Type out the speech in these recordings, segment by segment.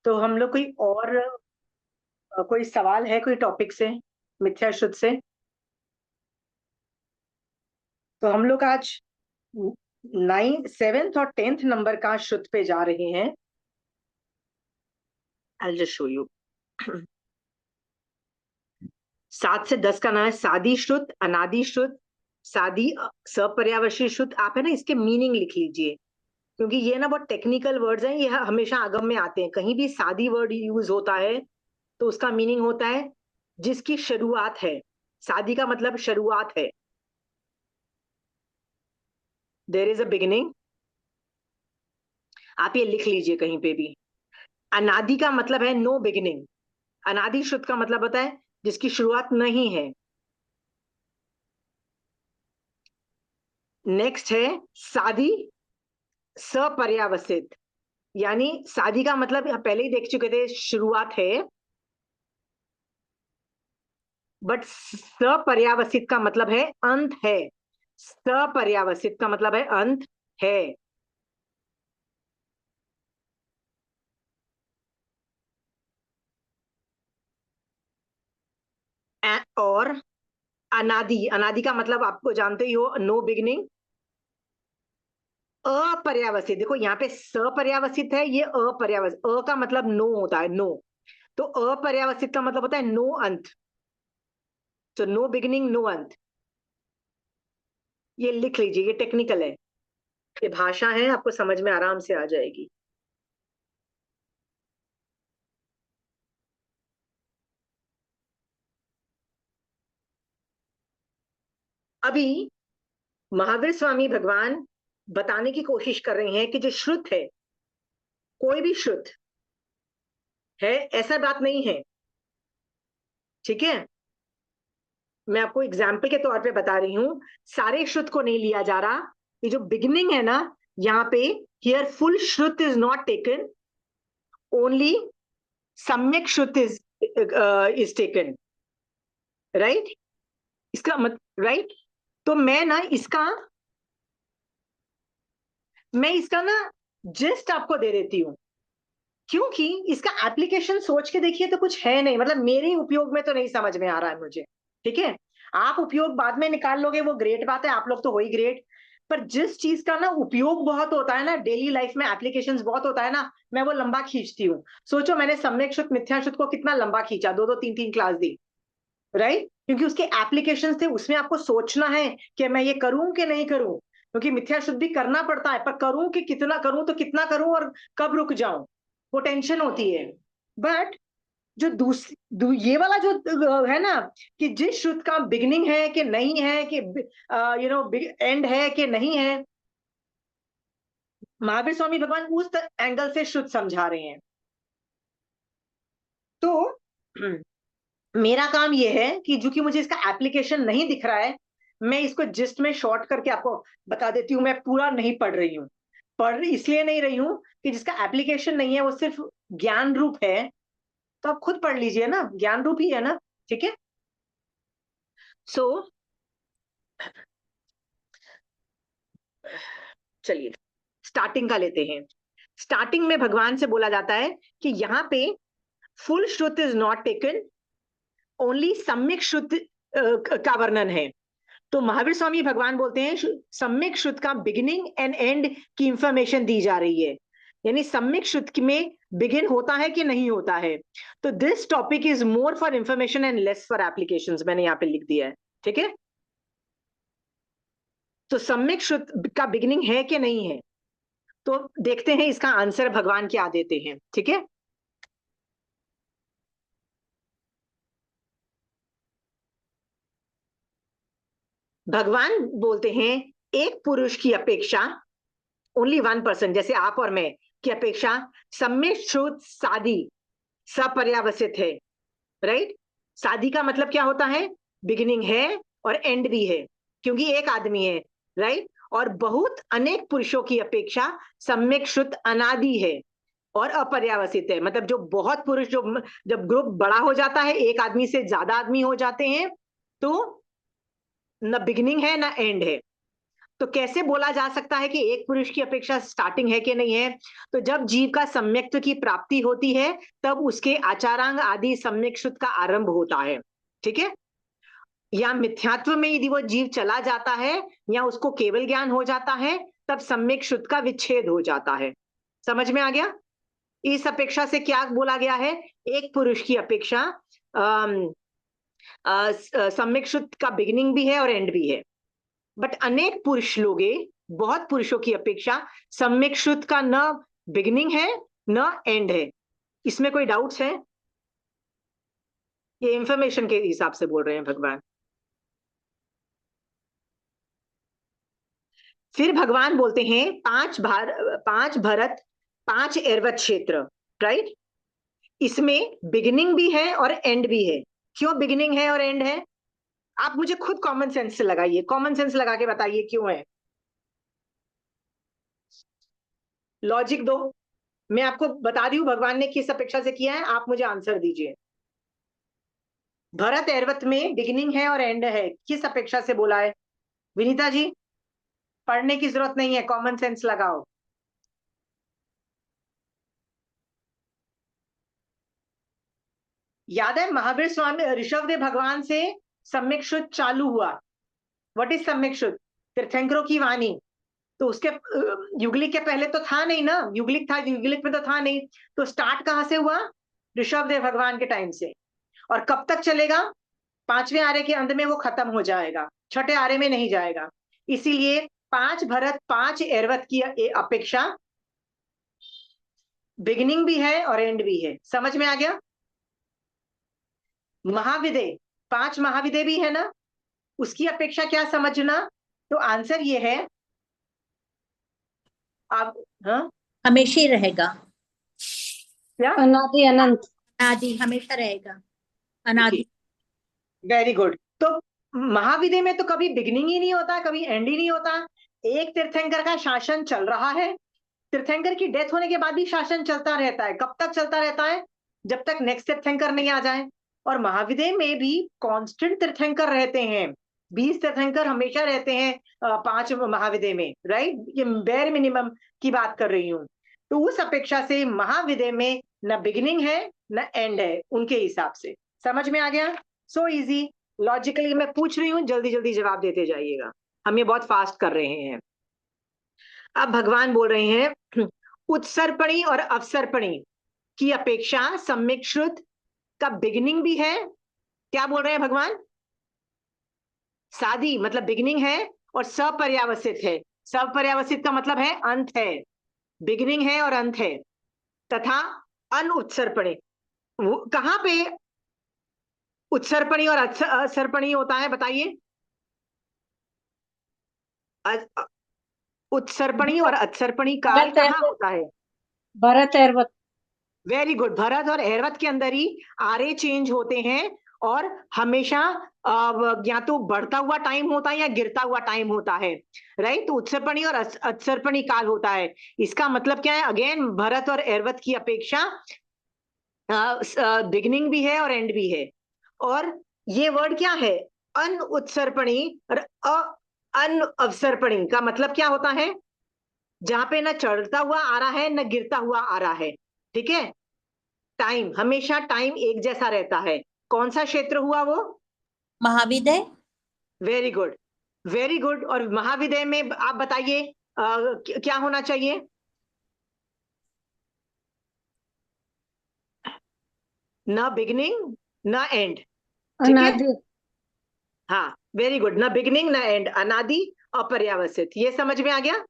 तो हम लोग कोई सवाल है कोई टॉपिक से, मिथ्या शुद्ध से? तो हम लोग आज 7th और 10th नंबर का शुद्ध पे जा रहे हैं। I just show you. 7 से 10 का नाम है सादी शुद्ध, अनादि शुद्ध, सादी, सपर्यावश्य शुद्ध। आप है ना इसके मीनिंग लिख लीजिए, क्योंकि ये ना बहुत टेक्निकल वर्ड्स हैं, ये हमेशा आगम में आते हैं। कहीं भी सादी वर्ड यूज होता है तो उसका मीनिंग होता है जिसकी शुरुआत है। सादी का मतलब शुरुआत है, देयर इज अ बिगिनिंग। आप ये लिख लीजिए कहीं पे भी। अनादि का मतलब है नो बिगिनिंग। अनादि शुद्ध का मतलब होता है जिसकी शुरुआत नहीं है। नेक्स्ट है सादी सपर्यावसित, यानी सादी का मतलब पहले ही देख चुके थे, शुरुआत है। बट सपर्यावसित का मतलब है अंत है। सपर्यावसित का मतलब है अंत है। और अनादि, अनादि का मतलब आपको जानते ही हो, नो बिगिनिंग। अपर्यावसित, देखो यहाँ पे सपर्यावसित है, ये अपर्यावसित। अ का मतलब नो होता है, नो। तो अपर्यावसित का मतलब होता है नो अंत। तो नो बिगिनिंग नो अंत, ये लिख लीजिए, ये टेक्निकल है, ये भाषा है, आपको समझ में आराम से आ जाएगी। अभी महावीर स्वामी भगवान बताने की कोशिश कर रहे हैं कि जो श्रुत है, कोई भी श्रुत है, ऐसा बात नहीं है। ठीक है, मैं आपको एग्जाम्पल के तौर पे बता रही हूं, सारे श्रुत को नहीं लिया जा रहा। ये जो बिगिनिंग है ना, यहाँ पे, हियर फुल श्रुत इज नॉट टेकन, ओनली सम्यक श्रुत इज टेकन। राइट, इसका मत राइट। तो मैं इसका ना जस्ट आपको दे देती हूँ, क्योंकि इसका एप्लीकेशन सोच के देखिए तो कुछ है नहीं, मतलब मेरे उपयोग में तो नहीं समझ में आ रहा है मुझे। ठीक है, आप उपयोग बाद में निकाल लोगे, वो ग्रेट बात है, आप लोग तो हो ही ग्रेट। पर जिस चीज का ना उपयोग बहुत होता है ना, डेली लाइफ में एप्लीकेशंस बहुत होता है ना, मैं वो लंबा खींचती हूँ। सोचो, मैंने सम्यक शुद्ध मिथ्या शुद्ध को कितना लंबा खींचा, 2-2 3-3 क्लास दी। राइट, क्योंकि उसके एप्लीकेशन थे, उसमें आपको सोचना है कि मैं ये करूं कि नहीं करूं, क्योंकि मिथ्या शुद्ध भी करना पड़ता है, पर करूं कि कितना करूं, तो कितना करूं और कब रुक जाऊं, वो टेंशन होती है। बट जो ये वाला जो है ना, कि जिस शुद्ध का बिगिनिंग है कि नहीं है, कि एंड है कि नहीं है, महावीर स्वामी भगवान उस एंगल से शुद्ध समझा रहे हैं। तो मेरा काम यह है कि जो कि मुझे इसका एप्लीकेशन नहीं दिख रहा है, मैं इसको जिस्ट में शॉर्ट करके आपको बता देती हूँ। मैं पूरा नहीं पढ़ रही हूँ, पढ़ इसलिए नहीं रही हूँ कि जिसका एप्लीकेशन नहीं है वो सिर्फ ज्ञान रूप है। तो आप खुद पढ़ लीजिए ना, ज्ञान रूप ही है ना। ठीक है, सो चलिए स्टार्टिंग का लेते हैं। स्टार्टिंग में भगवान से बोला जाता है कि यहाँ पे फुल श्रुत इज नॉट टेकन, ओनली सम्यक शुद्ध का वर्णन है। तो महावीर स्वामी भगवान बोलते हैं सम्यक शुद्ध का बिगिनिंग एंड एंड की इंफॉर्मेशन दी जा रही है, यानी सम्यक शुद्ध में बिगिन होता है कि नहीं होता है। तो this topic is more for information and less for applications, मैंने यहाँ पे लिख दिया है। ठीक है, तो सम्यक शुद्ध का बिगिनिंग है कि नहीं है, तो देखते हैं इसका आंसर भगवान क्या देते हैं। ठीक है, भगवान बोलते हैं एक पुरुष की अपेक्षा, ओनली 1%, जैसे आप और मैं की अपेक्षा सम्यक शुद्ध सादी सपर्यावसित है। राइट, शादी का मतलब क्या होता है, बिगिनिंग है और एंड भी है, क्योंकि एक आदमी है। राइट, और बहुत अनेक पुरुषों की अपेक्षा सम्यक शुद्ध अनादि है और अपर्यावसित है। मतलब जो बहुत पुरुष, जो जब ग्रुप बड़ा हो जाता है, एक आदमी से ज्यादा आदमी हो जाते हैं, तो न बिगिनिंग है ना एंड है। तो कैसे बोला जा सकता है कि एक पुरुष की अपेक्षा स्टार्टिंग है कि नहीं है? तो जब जीव का सम्यक्त्व की प्राप्ति होती है तब उसके आचारांग आदि सम्यक शुद्ध का आरंभ होता है, ठीक है? या मिथ्यात्व में यदि वो जीव चला जाता है या उसको केवल ज्ञान हो जाता है तब सम्यक शुद्ध का विच्छेद हो जाता है। समझ में आ गया? इस अपेक्षा से क्या बोला गया है? एक पुरुष की अपेक्षा सम्यक शुद्ध का बिगिनिंग भी है और एंड भी है। बट अनेक पुरुष लोग, बहुत पुरुषों की अपेक्षा सम्यक शुद्ध का न बिगिनिंग है न एंड है। इसमें कोई डाउट्स है? ये इंफॉर्मेशन के हिसाब से बोल रहे हैं भगवान। फिर भगवान बोलते हैं पांच भरत, पांच एर्वत क्षेत्र, राइट? इसमें बिगिनिंग भी है और एंड भी है। क्यों बिगिनिंग है और एंड है? आप मुझे खुद कॉमन सेंस से लगाइए, कॉमन सेंस लगा के बताइए क्यों है। लॉजिक दो। मैं आपको बता रही हूं भगवान ने किस अपेक्षा से किया है, आप मुझे आंसर दीजिए। भरत एर्वत में बिगिनिंग है और एंड है, किस अपेक्षा से बोला है? विनीता जी, पढ़ने की जरूरत नहीं है, कॉमन सेंस लगाओ। याद है महावीर स्वामी ऋषभदेव भगवान से सम्यक शुद्ध चालू हुआ। व्हाट इज सम्यक शुद्ध? तीर्थंकरों की वाणी। तो उसके युगलिक के पहले तो था नहीं ना, युगलिक था, युगलिक में तो था नहीं। तो स्टार्ट कहां से हुआ? ऋषभदेव भगवान के टाइम से। और कब तक चलेगा? पांचवें आरे के अंत में वो खत्म हो जाएगा, छठे आरे में नहीं जाएगा। इसीलिए पांच भरत पांच एर्वत की अपेक्षा बिगिनिंग भी है और एंड भी है। समझ में आ गया? महाविदय, पांच महाविदय भी है ना, उसकी अपेक्षा क्या समझना? तो आंसर ये है आप, हाँ हमेशा ही रहेगा। क्या? अनादि अनंत। अनादि, हमेशा रहेगा, अनादि। Very good. तो महाविदय में तो कभी बिगिनिंग ही नहीं होता, कभी एंड ही नहीं होता। एक तीर्थंकर का शासन चल रहा है, तीर्थंकर की डेथ होने के बाद भी शासन चलता रहता है। कब तक चलता रहता है? जब तक नेक्स्ट तीर्थंकर नहीं आ जाए। और महाविदय में भी कांस्टेंट तीर्थंकर रहते हैं, 20 तीर्थंकर हमेशा रहते हैं पांच महाविदय में, राइट? ये बेर मिनिमम की बात कर रही हूँ। तो उस अपेक्षा से महाविदय में न बिगिनिंग है न एंड है उनके हिसाब से। समझ में आ गया? So easy. लॉजिकली मैं पूछ रही हूँ, जल्दी जल्दी जवाब देते जाइएगा, हम ये बहुत फास्ट कर रहे हैं। अब भगवान बोल रहे हैं उत्सर्पणी और अवसर्पणी की अपेक्षा सम्यक शुद्ध का बिगिनिंग भी है। क्या बोल रहे हैं भगवान? सादी मतलब बिगिनिंग है और सपर्यावसित है। सपर्यावसित का मतलब है अंत है, बिगिनिंग है और अंत है। तथा अनुत्सर्पणी, कहां पे उत्सर्पणी और असर्पणी होता है बताइए? उत्सर्पणी और अत्सर्पणी काल कहाँ होता है? भरत एर्वत। Very good. भरत और एर्वत के अंदर ही आरे चेंज होते हैं और हमेशा या तो बढ़ता हुआ टाइम होता है या गिरता हुआ टाइम होता है, राइट? तो उत्सर्पणी और अत्सर्पणी काल होता है। इसका मतलब क्या है? अगेन भरत और एर्वत की अपेक्षा बिगिनिंग भी है और एंड भी है। और ये वर्ड क्या है? अन उत्सर्पणी और अन अवसर्पणी का मतलब क्या होता है? जहां पे ना चढ़ता हुआ आ रहा है ना गिरता हुआ आ रहा है, ठीक है? टाइम, हमेशा टाइम एक जैसा रहता है। कौन सा क्षेत्र हुआ वो? Mahavideh. Very good, very good. और महाविदय में आप बताइए क्या होना चाहिए? ना बिगिनिंग ना एंड, ठीक है? अनादि। हाँ, वेरी गुड। ना बिगिनिंग ना एंड, अनादि अपर्यावसित। ये समझ में आ गया?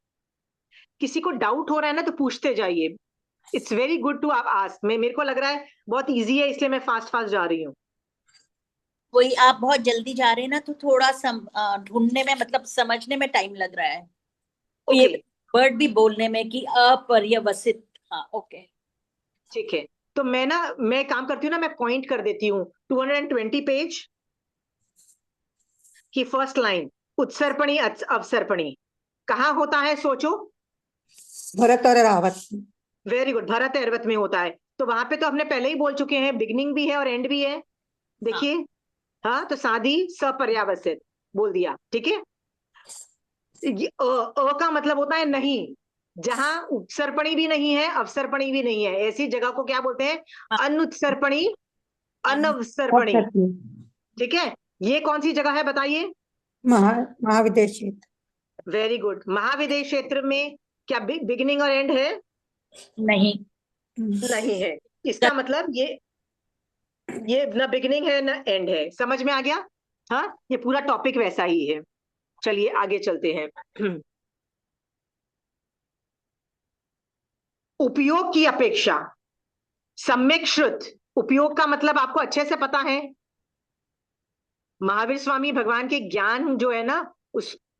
किसी को डाउट हो रहा है ना तो पूछते जाइए। It's very good to ask. मेरे को लग रहा है बहुत इजी है, इसलिए मैं फास्ट फास्ट जा रही हूँ। वही, आप बहुत जल्दी जा रहे हैं ना, तो थोड़ा ढूंढने में, मतलब समझने में टाइम लग रहा है। तो ये ओके, वर्ड भी बोलने में कि अपर्यवसित। हाँ, ओके। ठीक है। तो मैं काम करती हूँ ना, मैं पॉइंट कर देती हूँ 220 पेज की फर्स्ट लाइन। उत्सर्पणी अवसर्पणी कहाँ होता है? सोचो। भरत और रावत। वेरी गुड, भरत एर्वत में होता है। तो वहां पे तो हमने पहले ही बोल चुके हैं, बिगिनिंग भी है और एंड भी है। देखिए, हाँ, तो साधी सपर्यावसित बोल दिया, ठीक है? का मतलब होता है नहीं, जहां उपसर्पणी भी नहीं है अवसर्पणी भी नहीं है, ऐसी जगह को क्या बोलते हैं? हाँ, अनुत्सर्पणी, अनवसर्पणी। अवसर्पणी। ठीक है, ये कौन सी जगह है बताइए? महाविदेश क्षेत्र। Very good. महाविदेश क्षेत्र में क्या बिगिनिंग और एंड है? नहीं। नहीं है। इसका मतलब ये न बिगिनिंग है न एंड है। समझ में आ गया? हाँ, ये पूरा टॉपिक वैसा ही है। चलिए आगे चलते हैं। उपयोग की अपेक्षा सम्यक श्रुत, उपयोग का मतलब आपको अच्छे से पता है। महावीर स्वामी भगवान के ज्ञान जो है ना,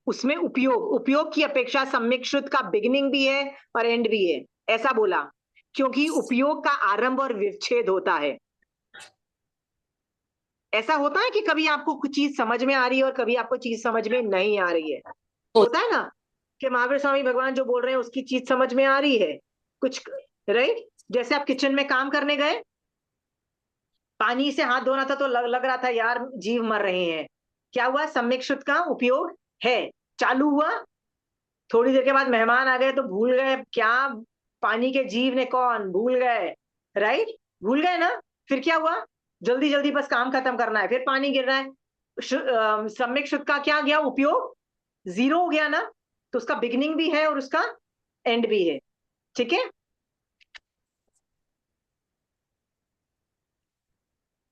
उसमें उपयोग की अपेक्षा सम्यक श्रुत का बिगिनिंग भी है और एंड भी है, ऐसा बोला, क्योंकि उपयोग का आरंभ और विच्छेद होता है। ऐसा होता है कि कभी आपको कुछ चीज समझ में आ रही है और कभी आपको चीज समझ में नहीं आ रही है। होता है ना कि महावीर स्वामी भगवान जो बोल रहे हैं उसकी चीज समझ में आ रही है कुछ, राइट? जैसे आप किचन में काम करने गए, पानी से हाथ धोना था तो लग रहा था यार जीव मर रहे हैं। क्या हुआ? सम्यक श्रुत का उपयोग है, चालू हुआ। थोड़ी देर के बाद मेहमान आ गए तो भूल गए क्या पानी के जीव ने कौन, भूल गए, राइट? भूल गए ना? फिर क्या हुआ? जल्दी जल्दी बस काम खत्म करना है, फिर पानी गिर रहा है। सम्यक श्रुत का क्या गया? उपयोग जीरो हो गया ना? तो उसका बिगिनिंग भी है और उसका एंड भी है। ठीक है,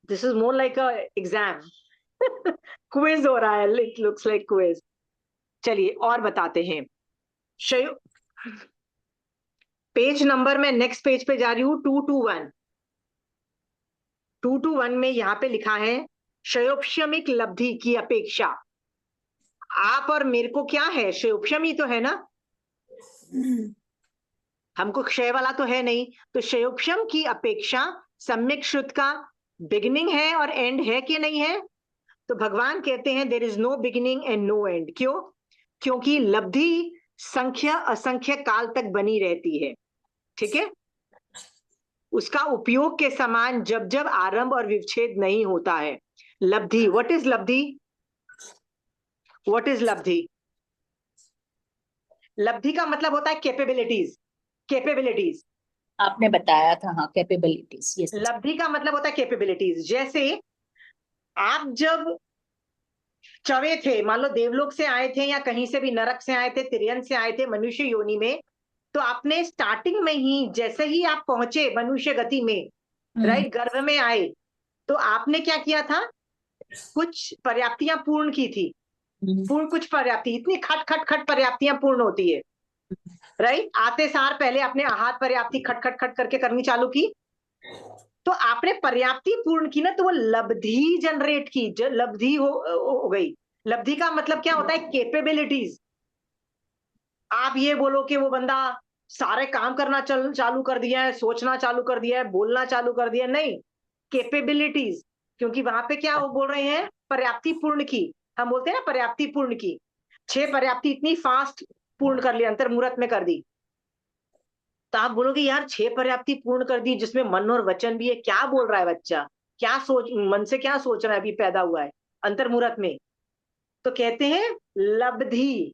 this is more like a exam. Quiz हो रहा है, इट लुक्स लाइक क्विज। चलिए और बताते हैं। पेज नंबर में नेक्स्ट पेज पे जा रही हूं, 221। 221 में यहां पे लिखा है क्षयोपशमिक लब्धि की अपेक्षा। आप और मेरे को क्या है? क्षयोपशमी तो है ना, हमको क्षय वाला तो है नहीं। तो क्षयोपशम की अपेक्षा सम्यक श्रुत का बिगिनिंग है और एंड है कि नहीं है? तो भगवान कहते हैं there is no beginning and no end. क्यों? क्योंकि लब्धि संख्या असंख्य काल तक बनी रहती है। ठीक है, उसका उपयोग के समान जब जब आरंभ और विच्छेद नहीं होता है। लब्धि, व्हाट इज लब्धि? व्हाट इज लब्धि? लब्धि का मतलब होता है कैपेबिलिटीज। कैपेबिलिटीज, आपने बताया था, हाँ, कैपेबिलिटीज, यस। लब्धि का मतलब होता है कैपेबिलिटीज। जैसे आप जब चवे थे, मान लो देवलोक से आए थे या कहीं से भी, नरक से आए थे, तिर्यन से आए थे, मनुष्य योनि में, तो आपने स्टार्टिंग में ही जैसे ही आप पहुंचे मनुष्य गति में, राइट, गर्भ में आए, तो आपने क्या किया था? कुछ पर्याप्तियां पूर्ण की थी। पूर्ण कुछ पर्याप्ति, इतनी खट खट खट पर्याप्तियां पूर्ण होती है, राइट? आते सार पहले अपने आहार पर्याप्ति खट खट खट करके करनी चालू की, तो आपने पर्याप्ति पूर्ण की ना, तो वो लब्धि जनरेट की, लब्धि हो गई। लब्धि का मतलब क्या होता है? कैपेबिलिटीज। आप ये बोलो कि वो बंदा सारे काम करना चालू कर दिया है, सोचना चालू कर दिया है, बोलना चालू कर दिया है, नहीं, कैपेबिलिटीज। क्योंकि वहां पे क्या वो बोल रहे हैं? पर्याप्ति पूर्ण की। हम बोलते हैं ना पर्याप्ति पूर्ण की, 6 पर्याप्ति इतनी फास्ट पूर्ण कर ली, अंतर मुहूर्त में कर दी। तो आप बोलोगे यार 6 पर्याप्ति पूर्ण कर दी जिसमें मन और वचन भी है, क्या बोल रहा है बच्चा? क्या सोच, मन से क्या सोच रहा है, अभी पैदा हुआ है अंतर मुहूर्त में? तो कहते हैं लब्धि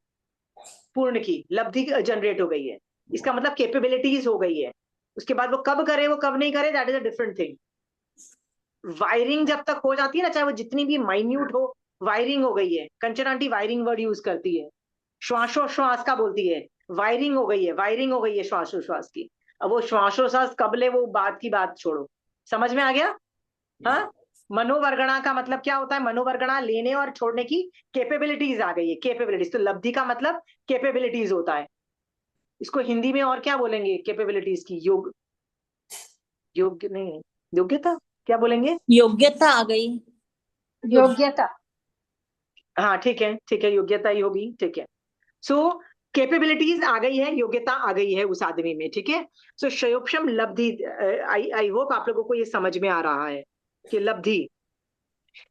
पूर्ण की, लब्धि जनरेट हो गई है, इसका मतलब कैपेबिलिटीज हो गई है। उसके बाद वो कब करे वो कब नहीं करे, that is a different thing. Wiring जब तक हो जाती है ना, चाहे वो जितनी भी माइन्यूट हो, वायरिंग हो गई है। कंचन आंटी वायरिंग वर्ड यूज करती है, श्वासोश्वास का बोलती है, वायरिंग हो गई है, वायरिंग हो गई है श्वासोश्वास की। अब वो श्वासोश्वास कब ले, वो बात की बात छोड़ो। समझ में आ गया? हाँ, मनोवर्गणा का मतलब क्या होता है? मनोवर्गणा लेने और छोड़ने की कैपेबिलिटीज आ गई है, कैपेबिलिटीज। तो लब्धि का मतलब कैपेबिलिटीज होता है। इसको हिंदी में और क्या बोलेंगे? कैपेबिलिटीज की योग्य नहीं, योग्यता क्या बोलेंगे? योग्यता आ गई। योग्यता। हाँ ठीक है, ठीक है, योग्यता ही होगी, ठीक है। सो कैपेबिलिटीज आ गई है, योग्यता आ गई है उस आदमी में, ठीक है। सो क्षयोपशम लब्धि, आई होप आप लोगों को ये समझ में आ रहा है कि लब्धि,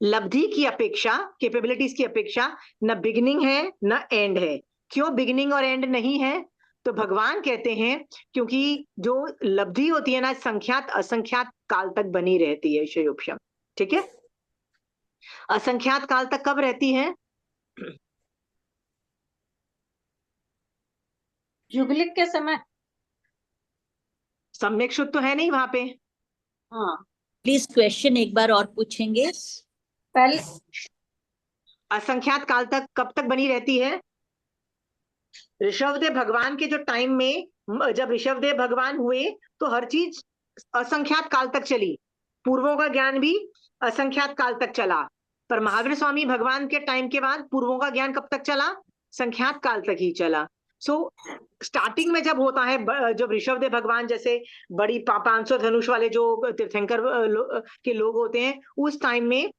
लब्धि की अपेक्षा, कैपेबिलिटीज की अपेक्षा न बिगिनिंग है न एंड है। क्यों बिगिनिंग और एंड नहीं है? तो भगवान कहते हैं क्योंकि जो लब्धि होती है ना, संख्यात असंख्यात काल तक बनी रहती है क्षयोपशम। ठीक है, असंख्यात काल तक कब रहती है? युगलिक के समय। सम्यक शुद्ध तो है नहीं वहां पे। हाँ, प्लीज क्वेश्चन एक बार और पूछेंगे। पहले असंख्यात काल तक कब तक बनी रहती है? ऋषभदेव भगवान के जो टाइम में, जब ऋषभदेव भगवान हुए तो हर चीज असंख्यात काल तक चली, पूर्वों का ज्ञान भी असंख्यात काल तक चला। पर महावीर स्वामी भगवान के टाइम के बाद पूर्वों का ज्ञान कब तक चला? संख्यात काल तक ही चला। सो स्टार्टिंग में जब होता है, जब ऋषभदेव भगवान जैसे बड़ी 500 धनुष वाले जो तीर्थंकर के लोग होते हैं, उस टाइम में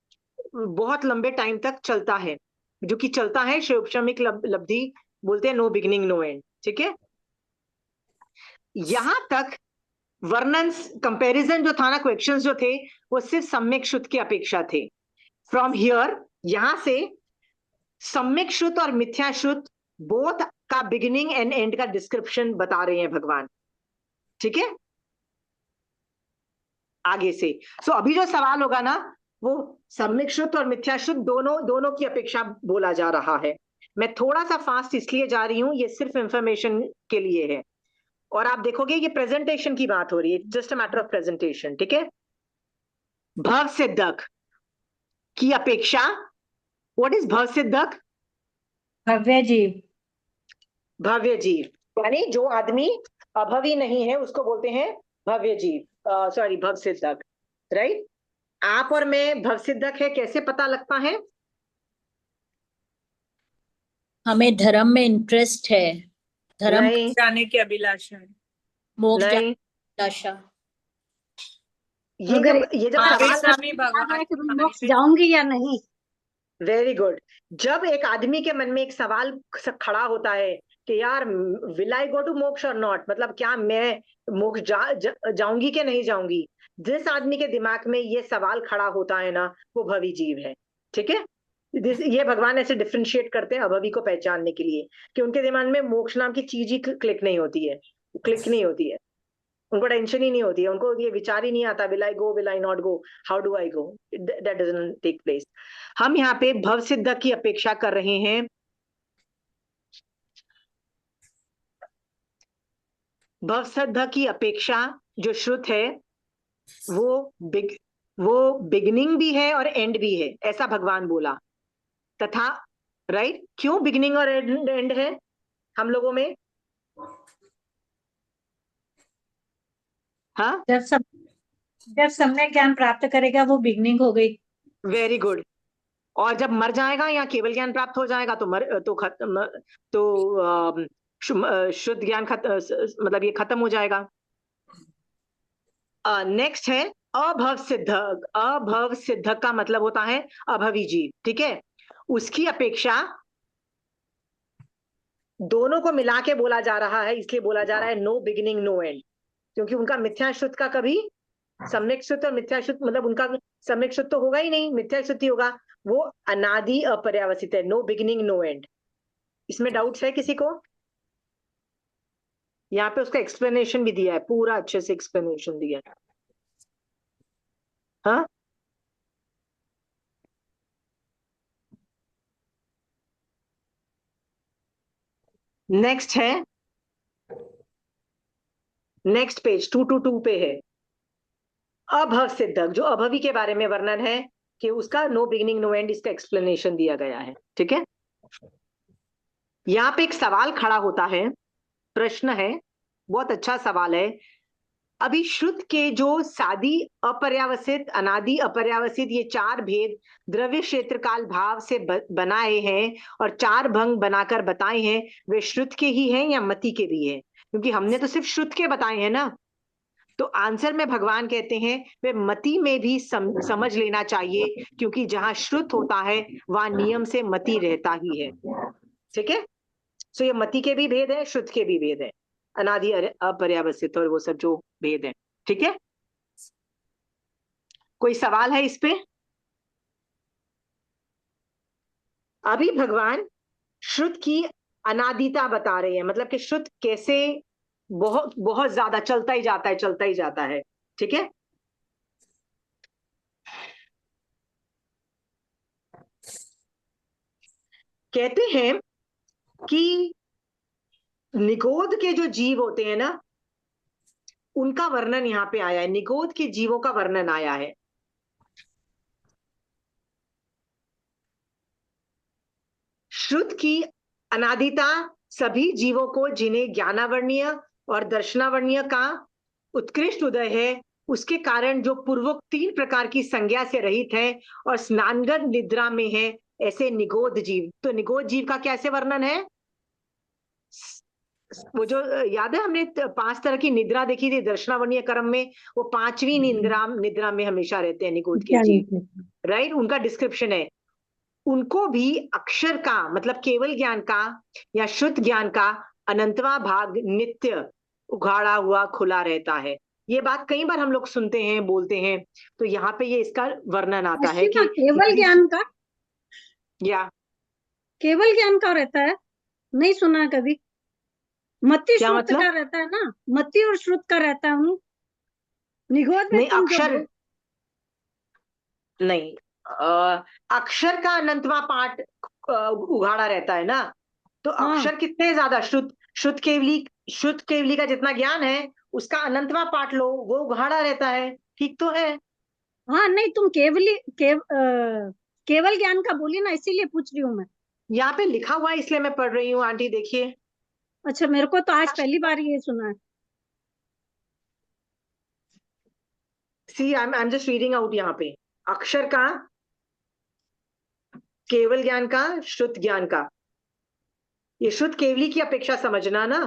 बहुत लंबे टाइम तक चलता है, जो कि चलता है शैक्षणिक लब्धि बोलते हैं, नो बिगिनिंग नो एंड। ठीक है, यहां तक वर्णन कंपैरिजन जो था ना, क्वेश्चंस जो थे वो सिर्फ सम्यक शुद्ध की अपेक्षा थे। फ्रॉम हियर, यहां से सम्यक शुद्ध और मिथ्या शुद्ध बोथ का बिगिनिंग एंड एंड का डिस्क्रिप्शन बता रहे हैं भगवान। ठीक है, आगे से। सो अभी जो सवाल होगा ना, वो सम्यक शुद्ध और मिथ्या शुद्ध दोनों दोनों की अपेक्षा बोला जा रहा है। मैं थोड़ा सा फास्ट इसलिए जा रही हूं, ये सिर्फ इंफॉर्मेशन के लिए है। और आप देखोगे ये प्रेजेंटेशन की बात हो रही है, just a matter of presentation. ठीक है, भव सिद्धक की अपेक्षा। व्हाट इज भव सिद्धक? भव्य जीव। भव्य जीव, यानी जो आदमी अभवी नहीं है उसको बोलते हैं भव्य जीव, सॉरी भव सिद्धक। राइट, आप और मैं भव सिद्धक है, कैसे पता लगता है? हमें धर्म में इंटरेस्ट है, धर्म नहीं, जाने की अभिलाषा है। मोक्ष नहीं, आशा। अगर ये जब महावीर सवाल, स्वामी आ भगवान जाए कि मैं हमारे मोक्ष से जाऊंगी या नहीं। Very good. जब एक आदमी के मन में एक सवाल खड़ा होता है कि यार, विल आई गो टू मोक्ष और नॉट, मतलब क्या मैं मोक्ष जाऊंगी कि नहीं जाऊंगी, जिस आदमी के दिमाग में ये सवाल खड़ा होता है ना, वो भवी जीव है। ठीक है, ये भगवान ऐसे डिफ्रेंशिएट करते हैं अभवी को पहचानने के लिए, कि उनके दिमाग में मोक्ष नाम की चीज ही क्लिक नहीं होती है, क्लिक नहीं होती है, उनको टेंशन ही नहीं होती है, उनको ये विचार ही नहीं आता will I go, will I not go, how do I go, that doesn't take place. हम यहाँ पे भव सिद्ध की अपेक्षा कर रहे हैं। भव सिद्ध की अपेक्षा जो श्रुत है, वो बिग वो बिगिनिंग भी है और एंड भी है, ऐसा भगवान बोला। तथा राइट, क्यों बिगिनिंग और एंड है हम लोगों में? हाँ, जब सबने ज्ञान प्राप्त करेगा वो बिगनिंग हो गई। Very good. और जब मर जाएगा या केवल ज्ञान प्राप्त हो जाएगा तो खत्म, तो शुद्ध ज्ञान मतलब ये खत्म हो जाएगा। नेक्स्ट है अभव सिद्धक। अभव सिद्धक का मतलब होता है अभवी जीव। ठीक है, उसकी अपेक्षा दोनों को मिला के बोला जा रहा है, इसलिए बोला जा रहा है नो बिगिनिंग नो एंड, क्योंकि उनका मिथ्या शुद्ध का कभी, सम्यक शुद्ध और मिथ्या शुद्ध, मतलब उनका सम्यक शुद्ध तो होगा ही नहीं, मिथ्या शुद्ध ही होगा। वो अनादि अपर्यावसित है, नो बिगिनिंग नो एंड। इसमें डाउट्स है किसी को? यहाँ पे उसका एक्सप्लेनेशन भी दिया है, पूरा अच्छे से एक्सप्लेनेशन दिया है। हाँ, नेक्स्ट है, नेक्स्ट पेज 222 पे है अभव सिद्धक, जो अभवी के बारे में वर्णन है कि उसका नो बिगिनिंग नो एंड, इसका एक्सप्लेनेशन दिया गया है। ठीक है, यहाँ पे एक सवाल खड़ा होता है, प्रश्न है, बहुत अच्छा सवाल है। अभी श्रुत के जो सादी अपर्यावसित, अनादि अपर्यावसित, ये चार भेद द्रव्य क्षेत्र काल भाव से बनाए हैं और चार भंग बनाकर बताए हैं, वे श्रुत के ही हैं या मति के भी हैं? क्योंकि हमने तो सिर्फ श्रुत के बताए हैं ना, तो आंसर में भगवान कहते हैं वे मति में भी समझ लेना चाहिए, क्योंकि जहां श्रुत होता है वहां नियम से मति रहता ही है। ठीक है, सो ये मति के भी भेद है, श्रुत के भी भेद है, अनादि अपर्यावसित और वो सब जो भेद है। ठीक है, कोई सवाल है इस पे? अभी भगवान श्रुत की अनादिता बता रहे हैं, मतलब कि श्रुत कैसे बहुत बहुत ज्यादा चलता ही जाता है, चलता ही जाता है। ठीक है, कहते हैं कि निगोद के जो जीव होते हैं ना, उनका वर्णन यहाँ पे आया है, निगोद के जीवों का वर्णन आया है। श्रुत की अनादिता सभी जीवों को, जिन्हें ज्ञानावर्णीय और दर्शनावर्णीय का उत्कृष्ट उदय है, उसके कारण जो पूर्वोक्त 3 प्रकार की संज्ञा से रहित है और स्नानगत निद्रा में है, ऐसे निगोद जीव। तो निगोद जीव का कैसे वर्णन है? वो जो याद है हमने 5 तरह की निद्रा देखी थी दर्शनावर्णीय क्रम में, वो 5वीं निद्रा में हमेशा रहते हैं निगोद के जीव, राइट? उनका डिस्क्रिप्शन है। उनको भी अक्षर का मतलब केवल ज्ञान का या शुद्ध ज्ञान का अनंतवा भाग नित्य उघाड़ा हुआ खुला रहता है। ये बात कई बार हम लोग सुनते हैं, बोलते हैं, तो यहाँ पे ये इसका वर्णन आता है कि केवल ज्ञान का, या केवल ज्ञान का रहता है, नहीं सुना कभी। मति क्या श्रुत मतलब? का रहता है ना, मति और श्रुत का रहता हूँ। निगोद में नहीं, तुम जो अक्षर नहीं, अक्षर का अनंतवा पाठ उघाड़ा रहता है ना, तो हाँ अक्षर कितने ज्यादा, शुद्ध केवली का जितना ज्ञान है उसका अनंतवा पाठ लो, वो उघाड़ा रहता है, ठीक तो है? हाँ, नहीं तुम केवल ज्ञान का बोली ना, इसीलिए पूछ रही हूँ मैं। यहाँ पे लिखा हुआ है इसलिए मैं पढ़ रही हूँ आंटी, देखिए। अच्छा, मेरे को तो आज पहली बार ये सुना है। See I am just reading out यहाँ पे, अक्षर का, केवल ज्ञान का, शुद्ध ज्ञान का। ये शुद्ध केवली की अपेक्षा समझना ना,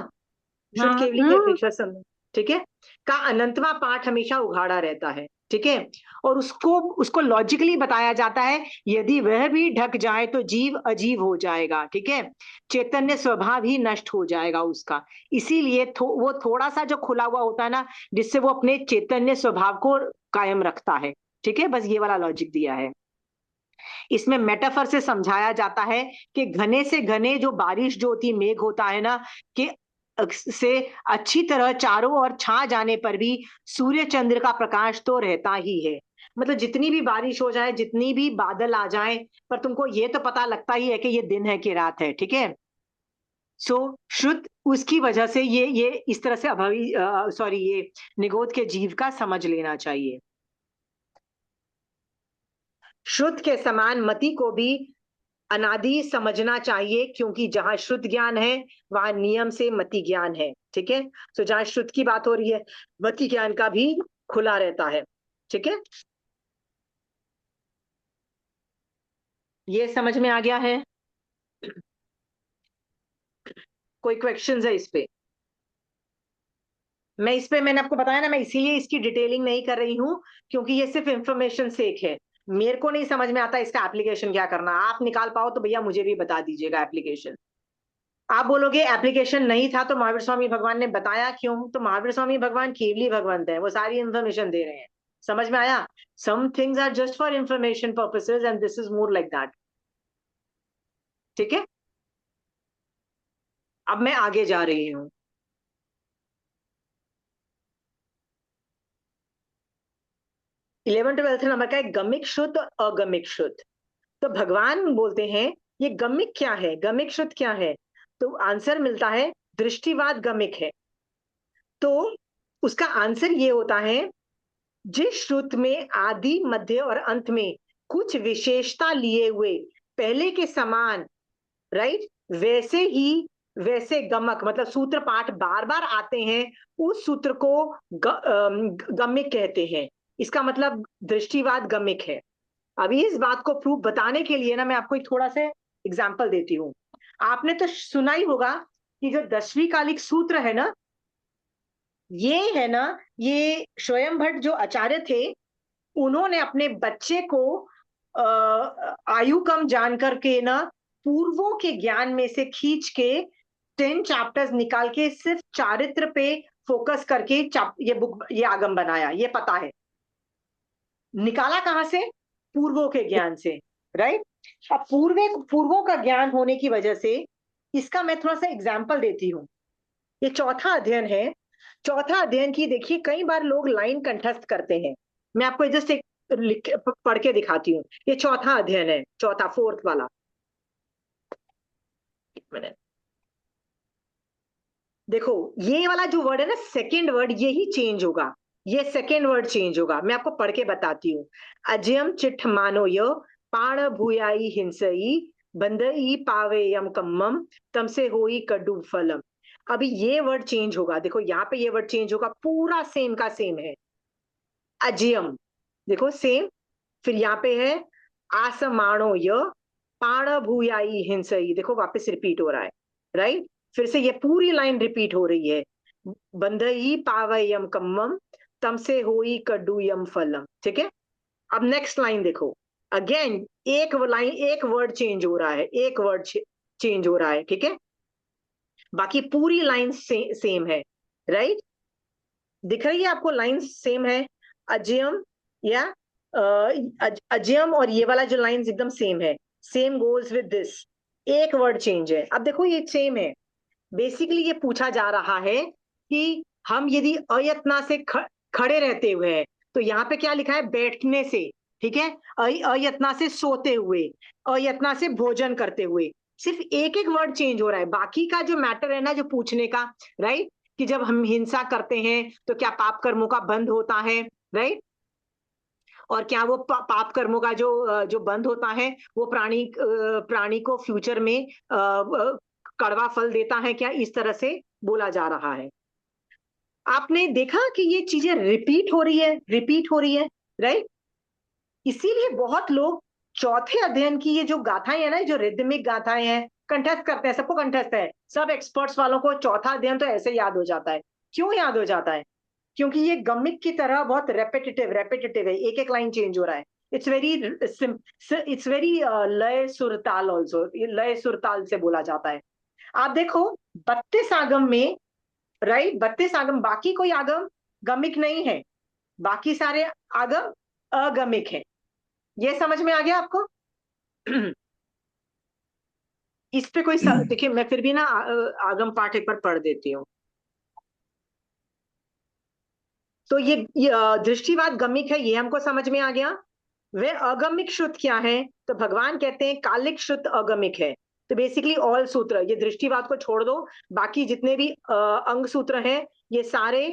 शुद्ध हाँ केवली की अपेक्षा समझ, ठीक है, का अनंतवा पाठ हमेशा उघाड़ा रहता है, ठीक है। और उसको उसको लॉजिकली बताया जाता है, यदि वह भी ढक जाए तो जीव अजीव हो जाएगा, ठीक है, चैतन्य स्वभाव ही नष्ट हो जाएगा उसका। इसीलिए वो थोड़ा सा जो खुला हुआ होता है ना, जिससे वो अपने चैतन्य स्वभाव को कायम रखता है, ठीक है। बस ये वाला लॉजिक दिया है इसमें। मेटाफर से समझाया जाता है कि घने से घने जो बारिश जो होती मेघ होता है ना, कि से अच्छी तरह चारों ओर छा जाने पर भी सूर्य चंद्र का प्रकाश तो रहता ही है। मतलब जितनी भी बारिश हो जाए, जितनी भी बादल आ जाए, पर तुमको ये तो पता लगता ही है कि ये दिन है कि रात है, ठीक है। सो शुद्ध उसकी वजह से ये इस तरह से अभावी सॉरी ये निगोद के जीव का समझ लेना चाहिए। शुद्ध के समान मति को भी अनादि समझना चाहिए, क्योंकि जहां शुद्ध ज्ञान है वहां नियम से मति ज्ञान है, ठीक है। तो जहां शुद्ध की बात हो रही है, मति ज्ञान का भी खुला रहता है, ठीक है। ये समझ में आ गया है? कोई क्वेश्चंस है इस पे? मैं इस पे, मैंने आपको बताया ना, मैं इसीलिए इसकी डिटेलिंग नहीं कर रही हूं, क्योंकि ये सिर्फ इंफॉर्मेशन सेक है। मेरे को नहीं समझ में आता इसका एप्लीकेशन क्या करना। आप निकाल पाओ तो भैया मुझे भी बता दीजिएगा एप्लीकेशन। आप बोलोगे एप्लीकेशन नहीं था तो महावीर स्वामी भगवान ने बताया क्यों? तो महावीर स्वामी भगवान केवली भगवंत है, वो सारी इंफॉर्मेशन दे रहे हैं। समझ में आया? Some things are just for information purposes and this is more like that, ठीक है। अब मैं आगे जा रही हूं। 11th-12th नंबर का एक गमिक शुद्ध और अगमिक शुद्ध। तो भगवान बोलते हैं ये गमिक क्या है, गमिक शुद्ध क्या है? तो आंसर मिलता है दृष्टिवाद गमिक है। तो उसका आंसर ये होता है, जिस श्रुत में आदि मध्य और अंत में कुछ विशेषता लिए हुए पहले के समान, राइट, वैसे ही वैसे गमक मतलब सूत्र पाठ बार बार आते हैं, उस सूत्र को गमिक कहते हैं। इसका मतलब दृष्टिवाद गमिक है। अभी इस बात को प्रूफ बताने के लिए ना, मैं आपको एक थोड़ा सा एग्जाम्पल देती हूँ। आपने तो सुना ही होगा कि जो 10वीं कालिक सूत्र है ना, ये है ना, ये स्वयं भट्ट जो आचार्य थे, उन्होंने अपने बच्चे को आयु कम जान करके ना, पूर्वों के ज्ञान में से खींच के 10 चैप्टर्स निकाल के सिर्फ चारित्र पे फोकस करके ये बुक, ये आगम बनाया। ये पता है निकाला कहां से? पूर्वों के ज्ञान से, राइट। अब पूर्वों का ज्ञान होने की वजह से इसका मैं थोड़ा सा एग्जाम्पल देती हूँ। ये चौथा अध्ययन है। चौथा अध्ययन की देखिए, कई बार लोग लाइन कंठस्थ करते हैं। मैं आपको जस्ट एक पढ़ के दिखाती हूँ। ये चौथा अध्ययन है, चौथा, 4th वाला। एक मिनट। देखो ये वाला जो वर्ड है ना, सेकेंड वर्ड, ये ही चेंज होगा, ये सेकेंड वर्ड चेंज होगा। मैं आपको पढ़ के बताती हूँ। अजयम चिट्ठ मानो य पाण भूयाई हिंसई बंदई पावेयम कम्मम तम से होई कड्डू फलम। अभी ये वर्ड चेंज होगा, देखो यहाँ पे ये वर्ड चेंज होगा, पूरा सेम का सेम है। अजयम, देखो सेम। फिर यहाँ पे है आसमाणो य पाण भूयाई हिंसई, देखो वापस रिपीट हो रहा है, राइट। फिर से ये पूरी लाइन रिपीट हो रही है। बंधई पावयम कम्मम तम से होई कड्डूयम फलम, ठीक है। अब नेक्स्ट लाइन देखो, अगेन एक लाइन, एक वर्ड चेंज हो रहा है, एक वर्ड चेंज हो रहा है, ठीक है। बाकी पूरी लाइन सेम है, राइट। दिख रही है आपको, लाइन सेम है। अजयम या अजयम और ये वाला जो लाइन एकदम सेम है, सेम गोज विद दिस, एक वर्ड चेंज है। अब देखो ये सेम है। बेसिकली ये पूछा जा रहा है कि हम यदि अयत्ना से खड़े रहते हुए हैं, तो यहाँ पे क्या लिखा है, बैठने से, ठीक है। अयत्ना से सोते हुए, अयत्ना से भोजन करते हुए, सिर्फ एक एक वर्ड चेंज हो रहा है। बाकी का जो मैटर है ना, जो पूछने का, राइट, कि जब हम हिंसा करते हैं तो क्या पाप कर्मों का बंद होता है, राइट। और क्या वो पाप कर्मों का जो बंद होता है वो प्राणी को फ्यूचर में कड़वा फल देता है क्या, इस तरह से बोला जा रहा है। आपने देखा कि ये चीजें रिपीट हो रही है, रिपीट हो रही है, राइट। इसीलिए बहुत लोग चौथे अध्ययन की ये जो गाथाएं है ना, जो रिदमिक गाथाएं हैं, कंठस्थ करते हैं, सबको कंठस्थ है। सब एक्सपर्ट्स वालों को चौथा अध्ययन तो ऐसे याद हो जाता है। क्यों याद हो जाता है? क्योंकि ये गमिक की तरह बहुत रेपिटेटिव रेपिटेटिव है, एक एक लाइन चेंज हो रहा है। इट्स वेरी लय सुरताल ऑल्सो, लय सुरताल से बोला जाता है। आप देखो 32 आगम में, राइट, 32 आगम, बाकी कोई आगम गमिक नहीं है, बाकी सारे आगम अगमिक है। ये समझ में आ गया आपको? इस पे कोई देखिए, मैं फिर भी ना आगम पाठ एक बार पढ़ देती हूँ। तो ये दृष्टिवाद गमिक है, ये हमको समझ में आ गया। वे अगमिक श्रुत क्या है? तो भगवान कहते हैं कालिक श्रुत अगमिक है। तो बेसिकली ऑल सूत्र, ये दृष्टिवाद को छोड़ दो, बाकी जितने भी अंग सूत्र हैं ये सारे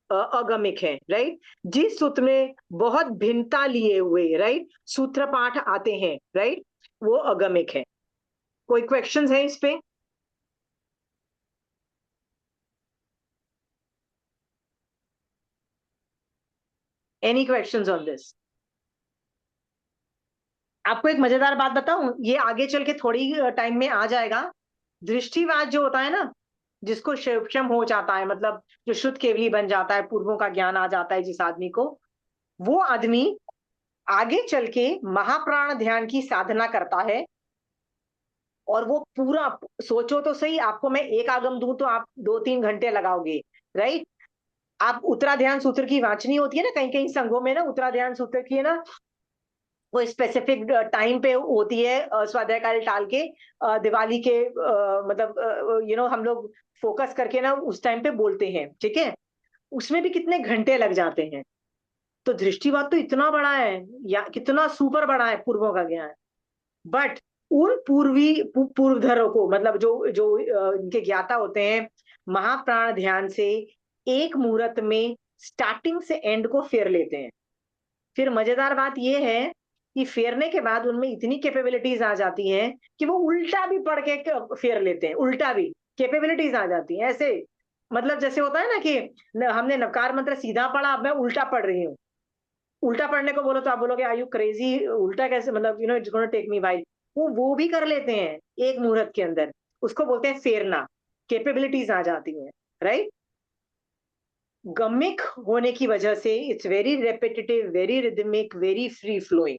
अगमिक है, राइट। जिस सूत्र में बहुत भिन्नता लिए हुए, राइट, सूत्र पाठ आते हैं, राइट, वो अगमिक है। कोई क्वेश्चंस है इस पे? Any questions on this? आपको एक मजेदार बात बताऊं, ये आगे चल के थोड़ी टाइम में आ जाएगा। दृष्टिवाद जो होता है ना, जिसको शिवक्षम हो जाता है, मतलब जो शुद्ध केवली बन जाता है, पूर्वों का ज्ञान आ जाता है जिस आदमी को, वो आदमी आगे चल के महाप्राण ध्यान की साधना करता है। और वो पूरा, सोचो तो सही, आपको मैं एक आगम दूं तो आप 2-3 घंटे लगाओगे, राइट। आप उत्तरा ध्यान सूत्र की वांचनी होती है ना, कहीं कहीं संघों में ना उत्तरा ध्यान सूत्र की है ना, वो स्पेसिफिक टाइम पे होती है, स्वाध्याय काल टाल के, दिवाली के, मतलब हम लोग फोकस करके ना उस टाइम पे बोलते हैं, ठीक है। उसमें भी कितने घंटे लग जाते हैं। तो दृष्टिवाद तो इतना बड़ा है, या कितना सुपर बड़ा है पूर्वों का ज्ञान। बट उन पूर्वधरों को, मतलब जो जो इनके ज्ञाता होते हैं, महाप्राण ध्यान से एक मुहूर्त में स्टार्टिंग से एंड को फेर लेते हैं। फिर मजेदार बात यह है कि फेरने के बाद उनमें इतनी कैपेबिलिटीज आ जाती हैं कि वो उल्टा भी पढ़ के फेर लेते हैं, उल्टा भी कैपेबिलिटीज आ जाती हैं ऐसे। मतलब जैसे होता है ना कि हमने नवकार मंत्र सीधा पढ़ा, अब मैं उल्टा पढ़ रही हूँ। उल्टा पढ़ने को बोलो तो आप बोलोगे आर यू क्रेजी, उल्टा कैसे, मतलब it's gonna take me while. वो भी कर लेते हैं एक मुहूर्त के अंदर, उसको बोलते हैं फेरना। कैपेबिलिटीज आ जाती हैं, राइट। गमिक होने की वजह से it's very repetitive, very rhythmic, very free flowing.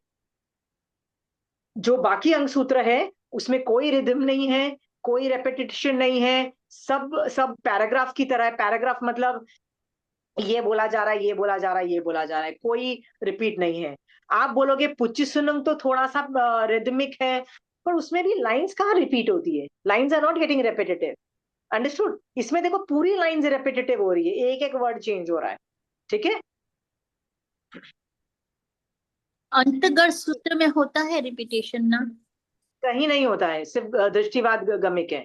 जो बाकी अंग सूत्र है उसमें कोई रिदम नहीं है, कोई रेपिटेशन नहीं है, सब सब पैराग्राफ की तरह है। पैराग्राफ मतलब ये बोला जा रहा है, ये बोला जा रहा है, ये बोला जा रहा है, कोई रिपीट नहीं है। आप बोलोगे पुच्चीसुनम तो थोड़ा सा रिदमिक है, पर उसमें भी लाइंस कहाँ रिपीट होती है, lines are not getting repetitive. Understood? इसमें देखो पूरी लाइंस रेपिटेटिव हो रही है, एक एक वर्ड चेंज हो रहा है, ठीक है। अंतगर सूत्र में होता है रिपीटेशन ना? कहीं नहीं होता है, सिर्फ दृष्टिवाद गमिक है।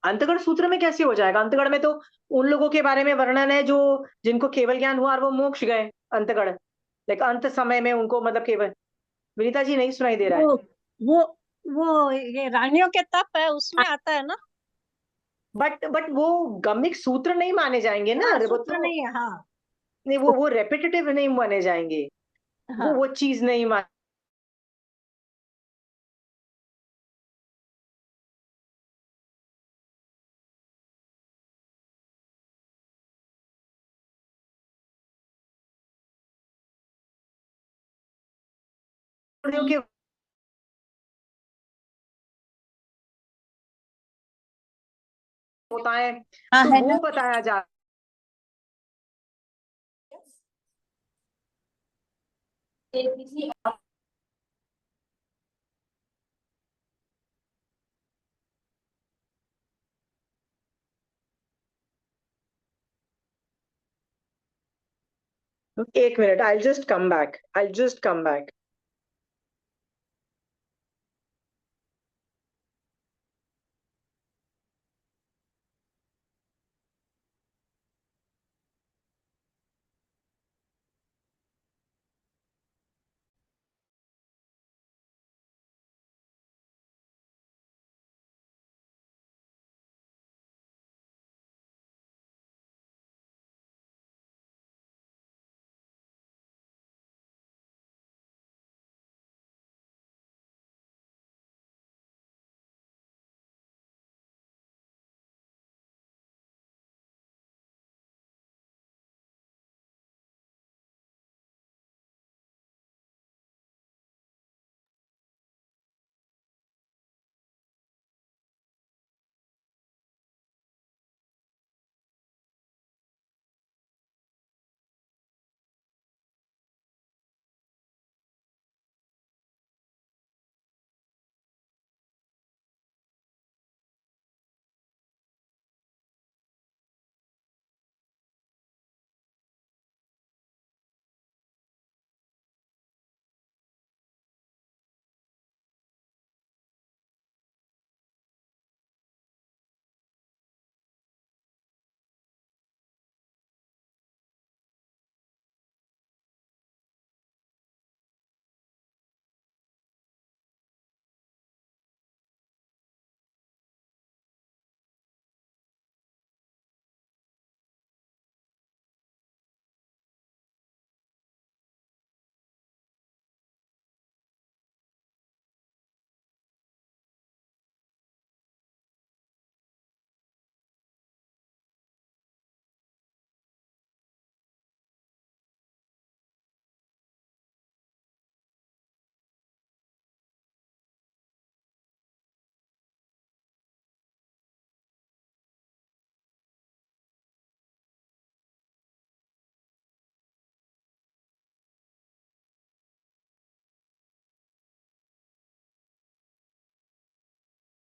अंतगण सूत्र में कैसे हो जाएगा? अंतगण में तो उन लोगों के बारे में वर्णन है जो जिनको केवल ज्ञान हुआ और वो मोक्ष गए। अंतगण लाइक अंत समय में उनको मतलब केवल, विनीता जी नहीं सुनाई दे रहा है? वो वो ये रानियों के तप है, उसमें आता है ना। बट वो गमिक सूत्र नहीं माने जाएंगे ना, हाँ, वो सूत्र तो नहीं है, हाँ। नहीं, वो रेपिटेटिव नहीं माने जाएंगे, हाँ, वो चीज नहीं मान के होता है, हाँ तो है वो ना। बताया जा एक minute, I just come back.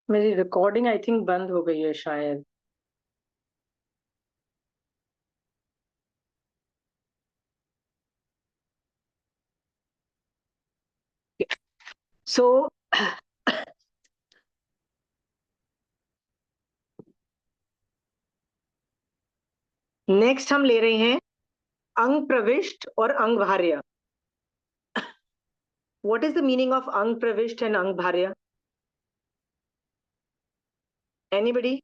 मेरी रिकॉर्डिंग आई थिंक बंद हो गई है शायद। सो नेक्स्ट हम ले रहे हैं अंग प्रविष्ट और अंग भार्य। What is the meaning of अंग प्रविष्ट एंड अंग भार्य? एनीबडी?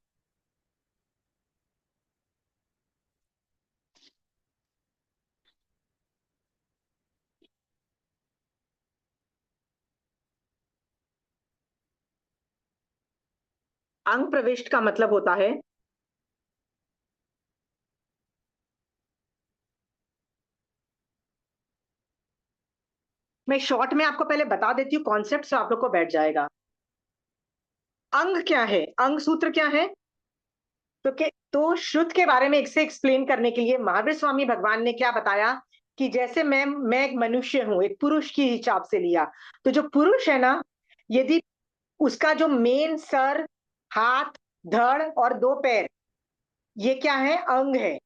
अंग प्रविष्ट का मतलब होता है, मैं शॉर्ट में आपको पहले बता देती हूँ कॉन्सेप्ट, से आप लोग को बैठ जाएगा। अंग क्या है, अंग सूत्र क्या है? तो श्रुत के बारे में एक से एक्सप्लेन करने के लिए महावीर स्वामी भगवान ने क्या बताया कि जैसे मैं एक मनुष्य हूं, एक पुरुष की हिसाब से लिया, तो जो पुरुष है ना, यदि उसका जो मेन सर, हाथ, धड़ और दो पैर, ये क्या है? अंग है।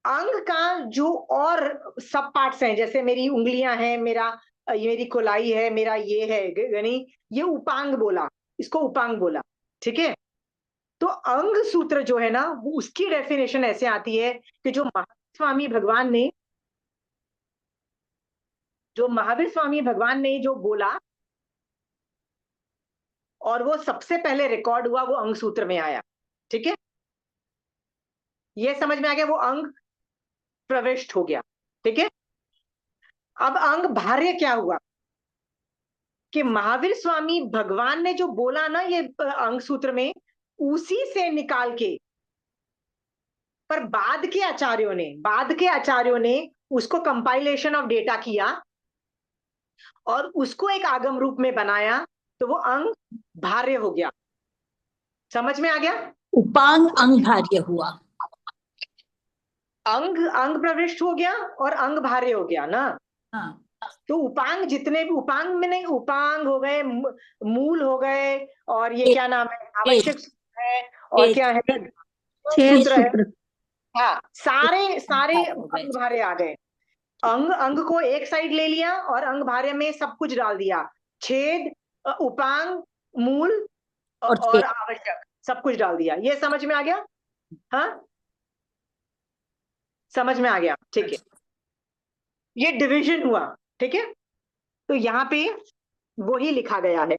अंग का जो और सब पार्ट्स हैं, जैसे मेरी उंगलियां हैं, ये मेरी कोलाई है, मेरा ये है, यानी ये उपांग बोला, इसको उपांग बोला, ठीक है? तो अंग सूत्र जो है ना, वो उसकी डेफिनेशन ऐसे आती है कि जो महावीर स्वामी भगवान ने जो बोला और वो सबसे पहले रिकॉर्ड हुआ, वो अंग सूत्र में आया। ठीक है, ये समझ में आ गया, वो अंग प्रविष्ट हो गया। ठीक है, अब अंग भार्य क्या हुआ कि महावीर स्वामी भगवान ने जो बोला ना ये अंग सूत्र में, उसी से निकाल के, पर बाद के आचार्यों ने उसको कंपाइलेशन ऑफ डेटा किया और उसको एक आगम रूप में बनाया, तो वो अंग भार्य हो गया। समझ में आ गया? उपांग अंग भार्य हुआ, अंग अंग प्रविष्ट हो गया और अंग भार्य हो गया ना। हाँ तो उपांग जितने भी, उपांग में नहीं, उपांग हो गए, मूल हो गए, और ये क्या नाम है, आवश्यक सूत्र है, और क्या है, छेद सूत्र है। सूत्र। हाँ, सारे सारे अंग भार्य आ गए। अंग अंग को एक साइड ले लिया और अंग भार्य में सब कुछ डाल दिया, छेद, उपांग, मूल और आवश्यक, सब कुछ डाल दिया। ये समझ में आ गया? हाँ, समझ में आ गया। ठीक है, ये डिवीजन हुआ। ठीक है, तो यहाँ पे वही लिखा गया है।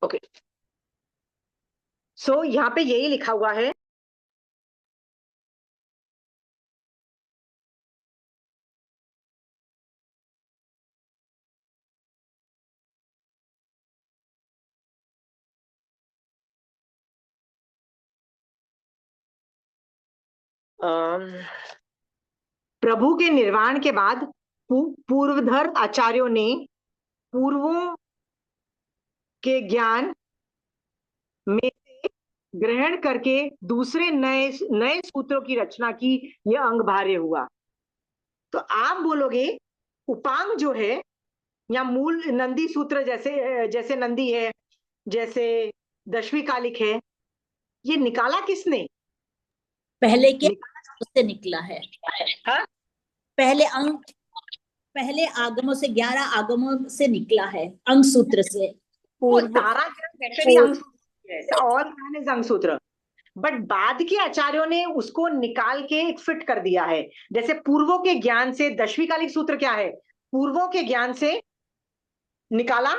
ओके, सो यहाँ पे यही लिखा हुआ है। प्रभु के निर्वाण के बाद पूर्वधर आचार्यों ने पूर्वों के ज्ञान में से ग्रहण करके दूसरे नए नए सूत्रों की रचना की, यह अंग भार्य हुआ। तो आप बोलोगे उपांग जो है, या मूल नंदी सूत्र, जैसे जैसे नंदी है, जैसे दशवी कालिक है, ये निकाला किसने? पहले के उससे निकला है। हाँ? पहले आगमों से, 11 आगमों से निकला है, अंग सूत्र से। वो सारा एक्चुअली अंग सूत्र है, ऑल ज्ञान इज अंग सूत्र। बट बाद के आचार्यों ने उसको निकाल के एक फिट कर दिया है। जैसे पूर्वों के ज्ञान से, दशवी कालिक सूत्र क्या है, पूर्वों के ज्ञान से निकाला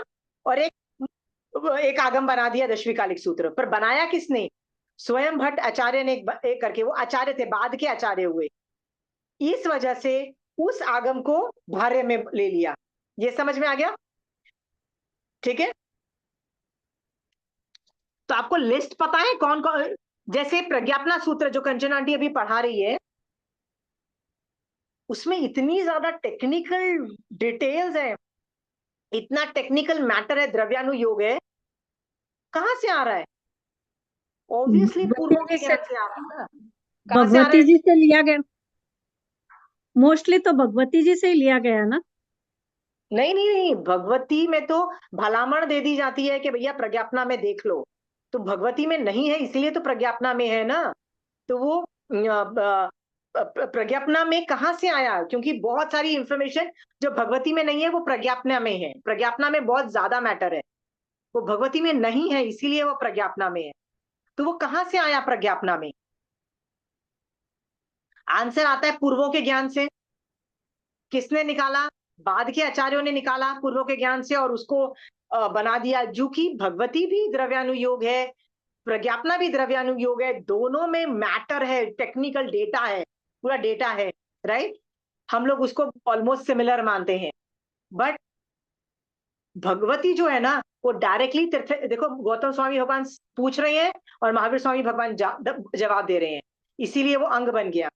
और एक आगम बना दिया दशवी कालिक सूत्र। पर बनाया किसने? स्वयं भट्ट आचार्य ने एक करके, वो आचार्य थे, बाद के आचार्य हुए, इस वजह से उस आगम को भार्य में ले लिया। ये समझ में आ गया? ठीक है, तो आपको लिस्ट पता है कौन कौन, जैसे प्रज्ञापना सूत्र जो कंचन आंटी अभी पढ़ा रही है, उसमें इतनी ज्यादा टेक्निकल डिटेल्स है, इतना टेक्निकल मैटर है, द्रव्यानुयोग है, कहां से आ रहा है? ऑब्वियसली पूर्वों के ज्ञान से आ रहा है ना। कहां से आ रहा भगवती है? जी से लिया गया, मोस्टली तो भगवती जी से ही लिया गया ना। नहीं नहीं नहीं, भगवती में तो भलामण दे दी जाती है कि भैया प्रज्ञापना में देख लो, तो भगवती में नहीं है, इसलिए तो प्रज्ञापना में है ना। तो वो प्रज्ञापना में कहां से आया? क्योंकि बहुत सारी इंफॉर्मेशन जो भगवती में नहीं है वो प्रज्ञापना में है। प्रज्ञापना में बहुत ज्यादा मैटर है, वो भगवती में नहीं है, इसीलिए वो प्रज्ञापना में है। तो वो कहां से आया प्रज्ञापना में? आंसर आता है पूर्वों के ज्ञान से। किसने निकाला? बाद के आचार्यों ने निकाला पूर्वों के ज्ञान से, और उसको बना दिया। जो कि भगवती भी द्रव्यानुयोग है, प्रज्ञापना भी द्रव्यानुयोग है, दोनों में मैटर है, टेक्निकल डेटा है, पूरा डेटा है, राइट। हम लोग उसको ऑलमोस्ट सिमिलर मानते हैं, बट भगवती जो है ना वो डायरेक्टली देखो, गौतम स्वामी भगवान पूछ रहे हैं और महावीर स्वामी भगवान जवाब दे रहे हैं, इसीलिए वो अंग बन गया।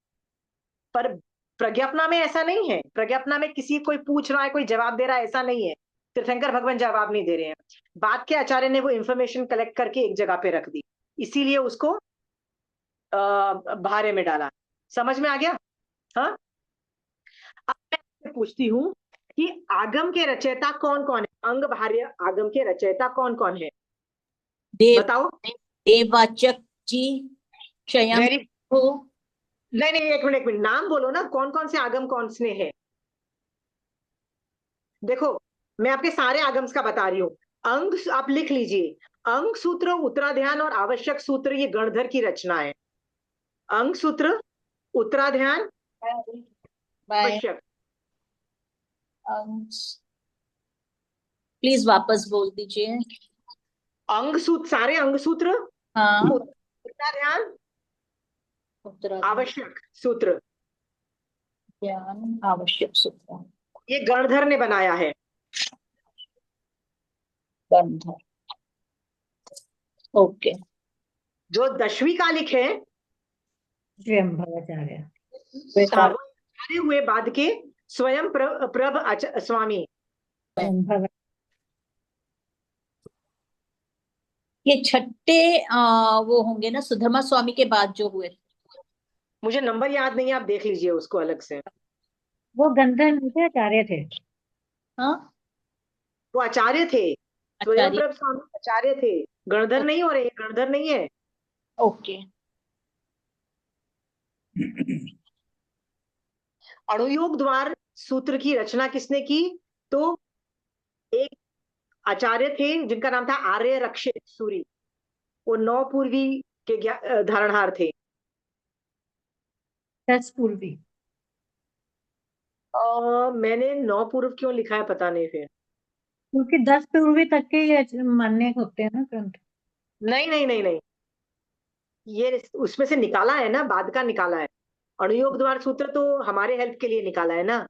पर प्रज्ञापना में ऐसा नहीं है, प्रज्ञापना में किसी कोई पूछ रहा है, कोई जवाब दे रहा है, ऐसा नहीं है। तीर्थंकर भगवान जवाब नहीं दे रहे हैं, बात के आचार्य ने वो इंफॉर्मेशन कलेक्ट करके एक जगह पे रख दी, इसीलिए उसको भारे में डाला। समझ में आ गया? हाँ। अब मैं पूछती हूँ कि आगम के रचयिता कौन कौन है, अंग भार्य आगम के रचयिता कौन कौन है, देव बताओ। देववाचक जी स्वयं वेरी, हो। नहीं नहीं, एक मिनट नाम बोलो ना, कौन कौन से आगम कौन से हैं। देखो, मैं आपके सारे आगम्स का बता रही हूँ। अंग आप लिख लीजिए, अंग सूत्र, उत्तराध्यान और आवश्यक सूत्र ये गणधर की रचना है। अंग सूत्र, उत्तराध्यान, बाय आवश्यक। प्लीज वापस बोल दीजिए। अंग सूत्र, सारे अंग सूत्र, हाँ, उत्तराध्यान, उत्तराधिकार आवश्यक सूत्र, ज्ञान आवश्यक सूत्र ये गणधर ने बनाया है। बंधन। ओके। जो 10वीं कालिक है, स्वयं भवाचार्य। हाँ, वो आचार्य हुए बाद के स्वयं प्रभ स्वामी। स्वयं भव ये छठे वो होंगे ना सुधर्मा स्वामी के बाद जो हुए। मुझे नंबर याद नहीं है, आप देख लीजिए उसको अलग से। वो गंधर नहीं थे, आचार्य थे। हाँ, वो आचार्य थे, स्वयं आचार्य। प्रभ स्वामी आचार्य थे, गणधर नहीं हो रहे, गणधर नहीं है। ओके। अणुयोग द्वार सूत्र की रचना किसने की? तो एक आचार्य थे जिनका नाम था आर्य रक्षित सूरी, वो 9 पूर्वी के धारणहार थे। 10 पूर्वी। मैंने 9 पूर्व क्यों लिखा है पता नहीं फिर। क्योंकि 10 पूर्वी तक के ये मान्य होते हैं ना ग्रंथ। नहीं नहीं नहीं नहीं, ये उसमें से निकाला है ना, बाद का निकाला है। अणुयोग द्वार सूत्र तो हमारे हेल्प के लिए निकाला है ना।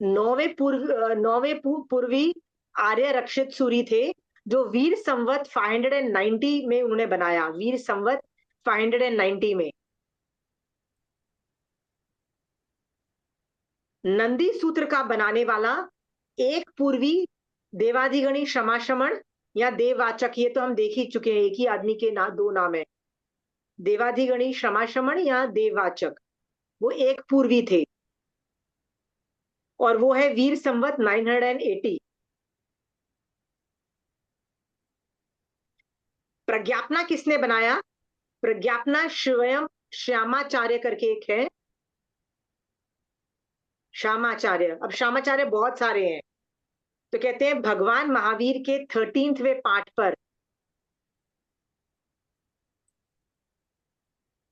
9वें पूर्वी आर्य रक्षित सूरी थे, जो वीर संवत 590 में उन्होंने बनाया, वीर संवत 590 में। नंदी सूत्र का बनाने वाला एक पूर्वी देवाधिगणी क्षमाश्रमण या देववाचक, ये तो हम देख ही चुके हैं, एक ही आदमी के 2 नाम है, देवाधिगणी क्षमाश्रमण या देववाचक, वो एक पूर्वी थे, और वो है वीर संवत 980। प्रज्ञापना किसने बनाया? प्रज्ञापना स्वयं श्यामाचार्य करके एक है, श्यामाचार्य। अब श्यामाचार्य बहुत सारे हैं, तो कहते हैं भगवान महावीर के 13वें पाठ पर,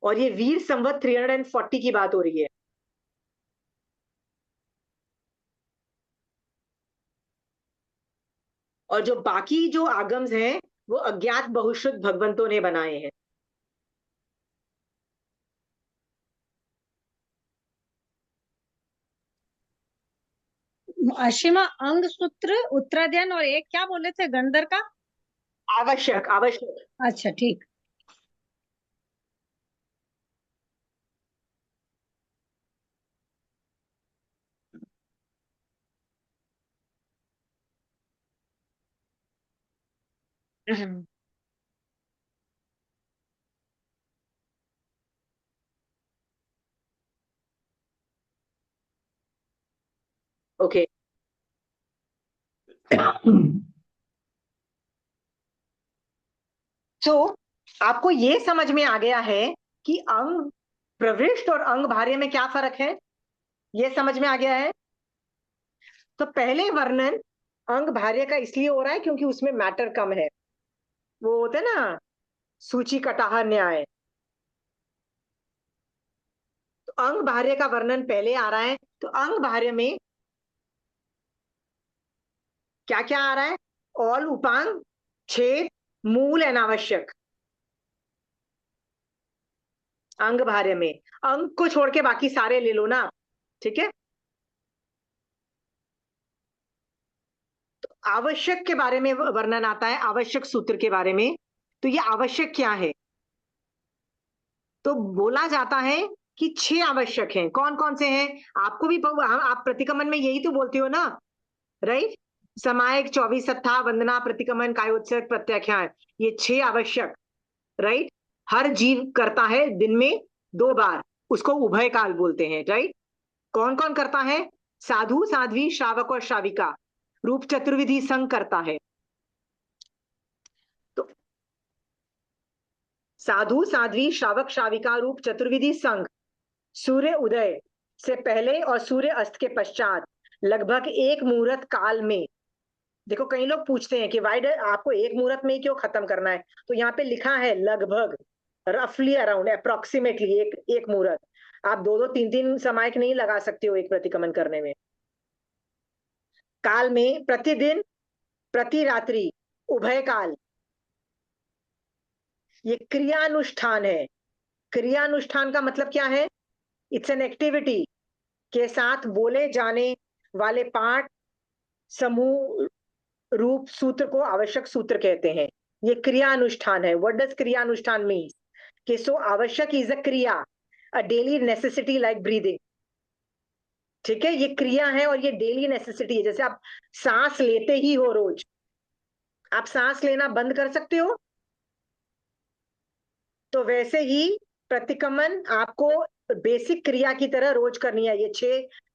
और ये वीर संवत 340 की बात हो रही है। और जो बाकी जो आगम्स हैं वो अज्ञात बहुश्रुत भगवंतों ने बनाए हैं। अशिमा अंग सूत्र, उत्तराध्यान और एक क्या बोले थे गंधर का? आवश्यक, आवश्यक। अच्छा ठीक। ओके। तो आपको ये समझ में आ गया है कि अंग प्रविष्ट और अंग भार्य में क्या फर्क है, ये समझ में आ गया है। तो पहले वर्णन अंग भार्य का इसलिए हो रहा है क्योंकि उसमें मैटर कम है, वो होते ना सूची कटाह न्याय, तो अंग भार्य का वर्णन पहले आ रहा है। तो अंग भार्य में क्या क्या आ रहा है? ऑल उपांग, छेद, मूल अनावश्यक। अंग भार्य में अंग को छोड़ के बाकी सारे ले लो ना, ठीक है। तो आवश्यक के बारे में वर्णन आता है, आवश्यक सूत्र के बारे में। तो ये आवश्यक क्या है? तो बोला जाता है कि 6 आवश्यक हैं। कौन कौन से हैं? आपको भी आप प्रतिक्रमण में यही तो बोलते हो ना, राइट? समायक, 24 सत्ता, वंदना, प्रतिक्रमण, कायोत्सर्ग, प्रत्याख्यान, ये 6 आवश्यक, राइट? हर जीव करता है दिन में 2 बार, उसको उभय काल बोलते हैं, राइट? कौन कौन करता है? साधु, साध्वी, श्रावक और श्राविका रूप चतुर्विधि संग करता है। तो साधु, साध्वी, श्रावक, श्राविका रूप चतुर्विधि संग सूर्य उदय से पहले और सूर्य अस्त के पश्चात लगभग 1 मुहूर्त काल में। देखो कई लोग पूछते हैं कि वाई आपको 1 मुहूर्त में ही क्यों खत्म करना है? तो यहाँ पे लिखा है लगभग, रफली अराउंड, अप्रोक्सीमेटली एक मुहूर्त। आप 2-2, 3-3 समायक नहीं लगा सकते हो एक प्रतिक्रमण करने में। काल में प्रतिदिन, प्रति रात्रि, उभय काल, ये क्रियानुष्ठान है। क्रियानुष्ठान का मतलब क्या है? इट्स एन एक्टिविटी के साथ बोले जाने वाले पाठ समूह रूप सूत्र को आवश्यक सूत्र कहते हैं। ये क्रियानुष्ठान है। व्हाट डज क्रियानुष्ठान मीन? कि सो आवश्यक इज अ क्रिया, a daily necessity like breathing, ठीक है। ये क्रिया है और ये डेली नेसेसिटी है। जैसे आप सांस लेते ही हो रोज, आप सांस लेना बंद कर सकते हो? तो वैसे ही प्रतिक्रमण आपको बेसिक क्रिया की तरह रोज करनी है। ये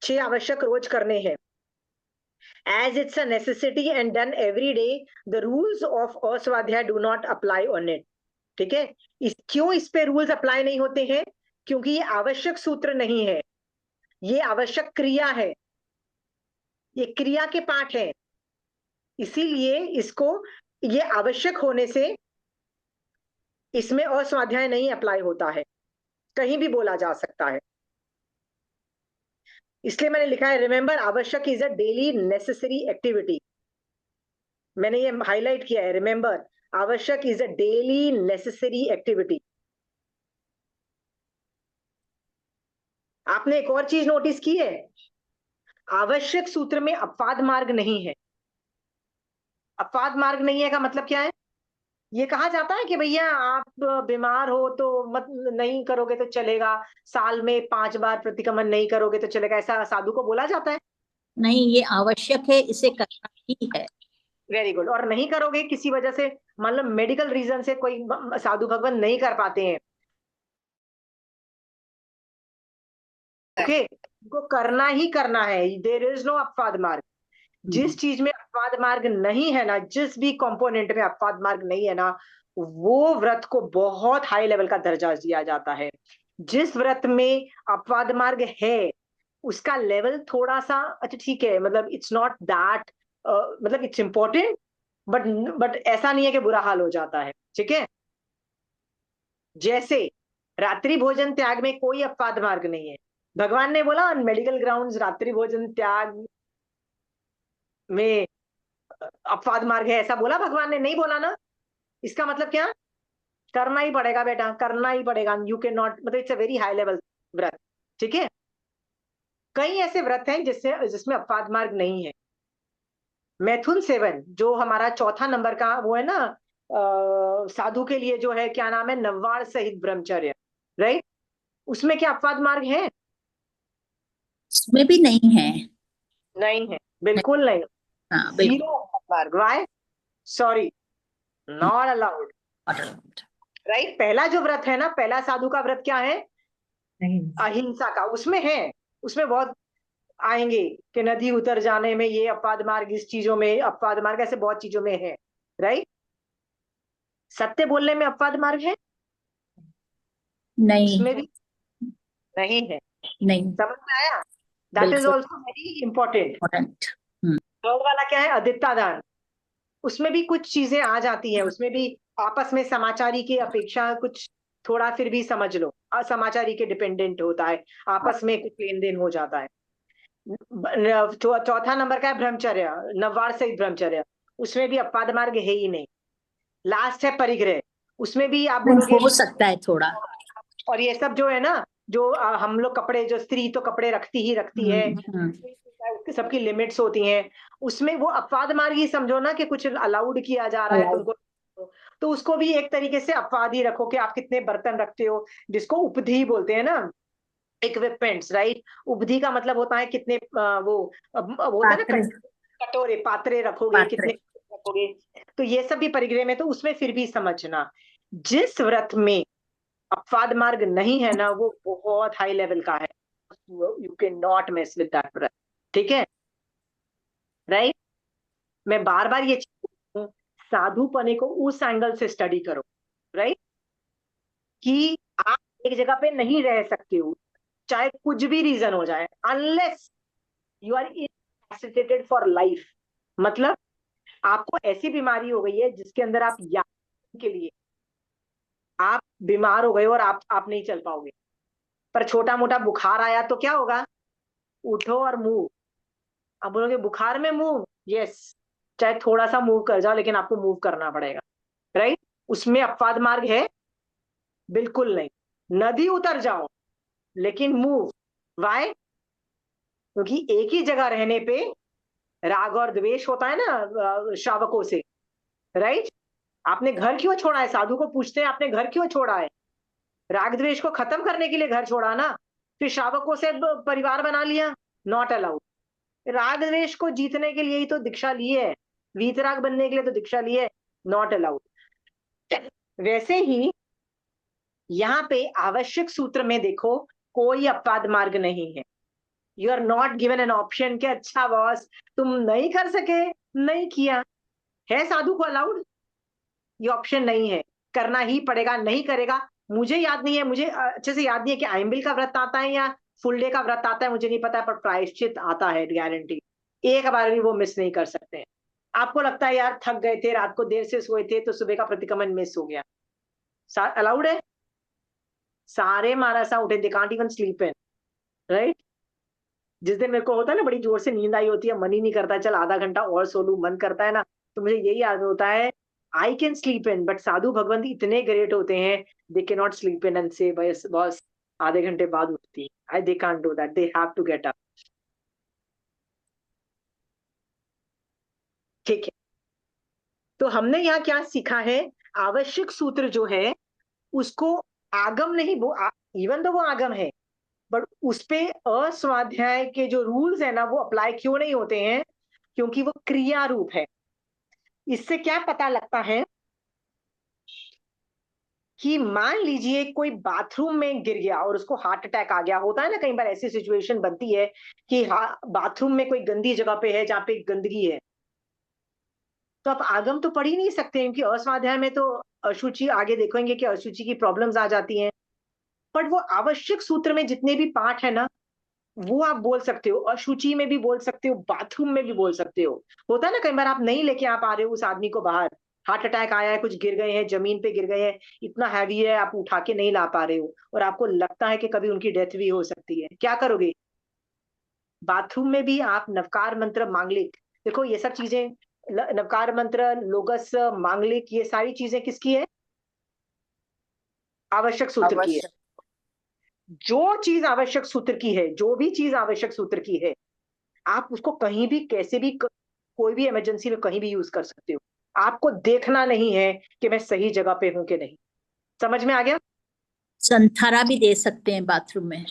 6 आवश्यक रोज करने हैं। As it's a necessity and done every day, the rules of अस्वाध्याय do not apply on it. ठीक है? क्यों इस पे रूल्स अप्लाई नहीं होते हैं? क्योंकि ये आवश्यक सूत्र नहीं है, ये आवश्यक क्रिया है, ये क्रिया के पाठ है। इसीलिए इसको, ये आवश्यक होने से इसमें अस्वाध्याय नहीं अप्लाई होता है, कहीं भी बोला जा सकता है। इसलिए मैंने लिखा है रिमेंबर आवश्यक is a daily necessary activity. मैंने ये हाईलाइट किया है, रिमेंबर आवश्यक is a daily necessary activity. आपने एक और चीज नोटिस की है, आवश्यक सूत्र में अपवाद मार्ग नहीं है। अपवाद मार्ग नहीं है का मतलब क्या है? ये कहा जाता है कि भैया आप बीमार हो तो मत, नहीं करोगे तो चलेगा, साल में 5 बार प्रतिक्रमण नहीं करोगे तो चलेगा, ऐसा साधु को बोला जाता है? नहीं, ये आवश्यक है, इसे करना ही है। Very good. और नहीं करोगे किसी वजह से, मतलब मेडिकल रीजन से कोई साधु भगवान नहीं कर पाते हैं, ओके, उनको करना ही करना है। देयर इज नो अपवाद मार्ग। जिस चीज में अपवाद मार्ग नहीं है ना, जिस भी कंपोनेंट में अपवाद मार्ग नहीं है ना, वो व्रत को बहुत हाई लेवल का दर्जा दिया जाता है। जिस व्रत में अपवाद मार्ग है उसका लेवल थोड़ा सा, अच्छा ठीक है, मतलब इट्स नॉट दैट, मतलब इट्स इंपॉर्टेंट, बट ऐसा नहीं है कि बुरा हाल हो जाता है, ठीक है। जैसे रात्रि भोजन त्याग में कोई अपवाद मार्ग नहीं है। भगवान ने बोला मेडिकल ग्राउंड्स रात्रि भोजन त्याग में अपवाद मार्ग है, ऐसा बोला भगवान ने? नहीं बोला ना। इसका मतलब क्या? करना ही पड़ेगा बेटा, करना ही पड़ेगा। यू कैन नॉट, मतलब it's a very high level व्रत, ठीक है। कई ऐसे व्रत हैं जिसमें अपवाद मार्ग नहीं है। मैथुन सेवन जो हमारा चौथा नंबर का वो है ना, साधु के लिए जो है, क्या नाम है, नव्वार सहित ब्रह्मचर्य, राइट? उसमें क्या अपवाद मार्ग है? इसमें भी नहीं है। नहीं है, बिल्कुल नहीं। हाँ, बिल्कुल। जीरो अपवाद मार्ग। Why? Sorry, not allowed, right? पहला जो व्रत है ना, पहला साधु का व्रत क्या है? अहिंसा का। उसमें है, उसमें बहुत आएंगे कि नदी उतर जाने में ये अपवाद मार्ग, इस चीजों में अपवाद मार्ग, ऐसे बहुत चीजों में है, राइट? सत्य बोलने में अपवाद मार्ग है? नहीं, उसमें भी नहीं है। नहीं, समझ में आया? दैट इज बिल्कुल also very important. Important. Third वाला क्या है? अदित्ता दान। उसमें भी कुछ चीजें आ जाती हैं, उसमें भी आपस में समाचारी की अपेक्षा कुछ थोड़ा फिर भी समझ लो असमाचारी के डिपेंडेंट होता है, आपस में कुछ लेन देन हो जाता है। चौथा नंबर का है ब्रह्मचर्य, नववार सहित ब्रह्मचर्य। उसमें भी अपवाद मार्ग है ही नहीं। लास्ट है परिग्रह, उसमें भी आप बोलोगे हो सकता है थोड़ा। और ये सब जो है ना, जो हम लोग कपड़े, जो स्त्री तो कपड़े रखती ही रखती है, सबकी लिमिट्स होती हैं, उसमें वो अपवाद मार्ग ही समझो ना कि कुछ अलाउड किया जा रहा है तुमको, तो उसको भी एक तरीके से अपवाद ही रखो कि आप कितने बर्तन रखते हो, जिसको उपधि बोलते हैं ना, इक्विपमेंट्स, राइट। उपधि का मतलब होता है कितने वो होता है ना, पात्र कटोरे पात्रे रखोगे, पात्र कितने रखोगे, तो ये सब भी परिग्रह में, तो उसमें फिर भी समझना, जिस व्रत में अपवाद मार्ग नहीं है ना, वो बहुत हाई लेवल का है, you can not mess with that व्रत, ठीक है, राइट। मैं बार बार ये चीज बोलती हूँ, साधुपने को उस एंगल से स्टडी करो, राइट, कि आप एक जगह पे नहीं रह सकते हो, चाहे कुछ भी रीजन हो जाए, unless you are incapacitated for life, मतलब आपको ऐसी बीमारी हो गई है जिसके अंदर आप याद के लिए आप बीमार हो गए और आप नहीं चल पाओगे, पर छोटा मोटा बुखार आया तो क्या होगा, उठो और मूव। आप बोलोगे बुखार में मूव, यस, चाहे थोड़ा सा मूव कर जाओ, लेकिन आपको मूव करना पड़ेगा, राइट। उसमें अपवाद मार्ग है बिल्कुल नहीं। नदी उतर जाओ लेकिन मूव, वाई, क्योंकि एक ही जगह रहने पे राग और द्वेष होता है ना श्रावकों से, राइट। आपने घर क्यों छोड़ा है, साधु को पूछते हैं आपने घर क्यों छोड़ा है, राग द्वेष को खत्म करने के लिए घर छोड़ा ना, फिर श्रावकों से परिवार बना लिया, नॉट अलाउड। राग द्वेष को जीतने के लिए ही तो दीक्षा ली है, वीतराग बनने के लिए तो दीक्षा ली है, नॉट अलाउड। वैसे ही यहाँ पे आवश्यक सूत्र में देखो, कोई अपवाद मार्ग नहीं है, you are not given an option कि अच्छा बॉस तुम नहीं कर सके, नहीं किया, है साधु को अलाउड, ये ऑप्शन नहीं है, करना ही पड़ेगा, नहीं करेगा। मुझे याद नहीं है, मुझे अच्छे से याद नहीं है कि आइम्बिल का व्रत आता है या फुल डे का व्रत आता है, मुझे नहीं पता है, पर प्रायश्चित आता है गारंटी, एक बार भी वो मिस नहीं कर सकते हैं। आपको लगता है यार थक गए थे, रात को देर से सोए थे, तो सुबह का प्रतिक्रमण मिस हो गया, अलाउड है, सारे मारासा उठे, they can't even sleep in, right. जिस दिन मेरे को होता है ना बड़ी जोर से नींद आई होती है, मन ही नहीं करता चल आधा घंटा और सो लूं, मन करता है ना, तो मुझे यही याद होता है, I can sleep in, but साधु भगवंत इतने ग्रेट होते हैं, they can not sleep in and से बस बस आधे घंटे बाद उठती, I they can't do that, they have to get up, ठीक है। तो हमने यहाँ क्या सीखा है, आवश्यक सूत्र जो है उसको आगम नहीं, वो इवन तो वो आगम है, बट उसपे अस्वाध्याय के जो रूल्स है ना वो अप्लाई क्यों नहीं होते हैं, क्योंकि वो क्रिया रूप है। इससे क्या पता लगता है कि मान लीजिए कोई बाथरूम में गिर गया और उसको हार्ट अटैक आ गया, होता है ना कई बार ऐसी सिचुएशन बनती है कि बाथरूम में कोई गंदी जगह पे है जहाँ पे गंदगी है, तो आप आगम तो पढ़ ही नहीं सकते, क्योंकि अस्वाध्याय में तो अशुचि, आगे देखेंगे कि अशुचि की प्रॉब्लम्स आ जाती हैं, बट वो आवश्यक सूत्र में जितने भी पाठ है ना वो आप बोल सकते हो, अशुचि में भी बोल सकते हो, बाथरूम में भी बोल सकते हो। होता है ना कई बार आप नहीं लेके आ पा रहे हो उस आदमी को बाहर, हार्ट अटैक आया है, कुछ गिर गए हैं, जमीन पे गिर गए हैं, इतना हैवी है, आप उठा के नहीं ला पा रहे हो, और आपको लगता है कि कभी उनकी डेथ भी हो सकती है, क्या करोगे, बाथरूम में भी आप नवकार मंत्र, मांगलिक, देखो ये सब चीजें, नवकार मंत्र, लोगस, मांगलिक, ये सारी चीजें किसकी है, आवश्यक सूत्र की है। अवश्य। जो चीज आवश्यक सूत्र की है, जो भी चीज आवश्यक सूत्र की है, आप उसको कहीं भी कैसे भी कोई भी इमरजेंसी में कहीं भी यूज कर सकते हो, आपको देखना नहीं है कि मैं सही जगह पे हूं कि नहीं, समझ में आ गया। संथारा भी दे सकते हैं बाथरूम में,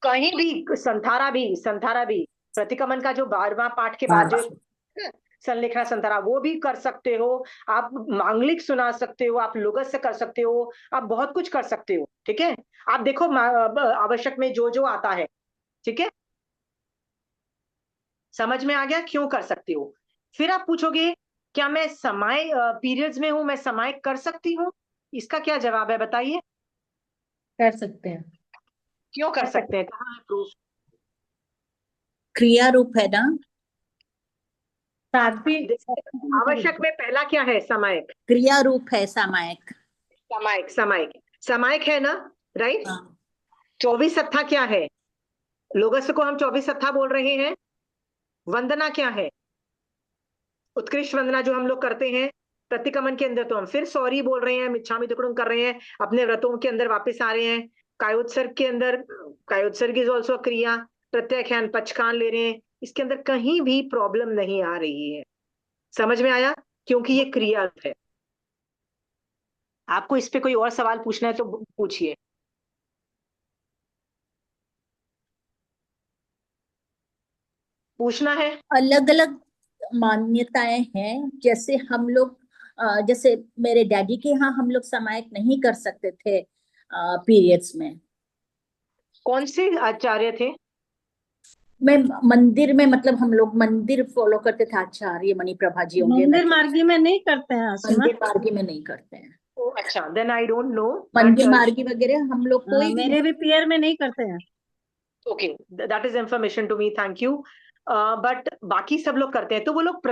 कहीं भी संथारा भी प्रतिक्रमण का जो 12वां पाठ के बाद जो हाँ। संलेखना संथारा वो भी कर सकते हो, आप मांगलिक सुना सकते हो, आप लोगस से कर सकते हो, आप बहुत कुछ कर सकते हो, ठीक है। आप देखो आवश्यक में जो जो आता है, ठीक है, समझ में आ गया क्यों कर सकते हो। फिर आप पूछोगे क्या मैं समय पीरियड्स में हूं, मैं समय कर सकती हूँ, इसका क्या जवाब है बताइए, कर सकते हैं। क्यों कर सकते हैं, कहाँ है प्रूफ, क्रिया रूप है ना। आवश्यक में पहला क्या है, समय, क्रिया रूप है सामायिक। समायिक, समायिक, समायिक है ना, राइट। हाँ। 24 सत्था क्या है, लोगस को हम 24 सत्था बोल रहे हैं, वंदना क्या है, उत्कृष्ट वंदना जो हम लोग करते हैं प्रतिक्रमण के अंदर, तो हम फिर सॉरी बोल रहे हैं, मिच्छामि दुक्कडम कर रहे हैं, अपने व्रतों के अंदर वापस आ रहे हैं। कायोत्सर्ग के अंदर, कायोत्सर्ग इज ऑल्सो क्रिया, प्रत्याख्यान पचकान ले रहे हैं, इसके अंदर कहीं भी प्रॉब्लम नहीं आ रही है। समझ में आया? क्योंकि ये क्रिया है। आपको इस पे कोई और सवाल पूछना है तो पूछिए। पूछना है? अलग अलग मान्यताएं हैं, जैसे हम लोग जैसे मेरे डैडी के यहाँ हम लोग सामायिक नहीं कर सकते थे पीरियड्स में। कौन से आचार्य थे? मैं मंदिर में, मतलब हम लोग मंदिर फॉलो करते थे, आचार्य मणि प्रभा जी होंगे। मंदिर मार्गी में नहीं करते हैं आसिमा। मंदिर मार्गी में नहीं करते हैं। ओ अच्छा, देन आई डोंट नो। मंदिर मार्गी वगैरह हम लोग कोई भी मेरे भी पियर में नहीं करते हैं। Okay, that is information to me, thank you. But बाकी सब लोग करते हैं, तो वो लोग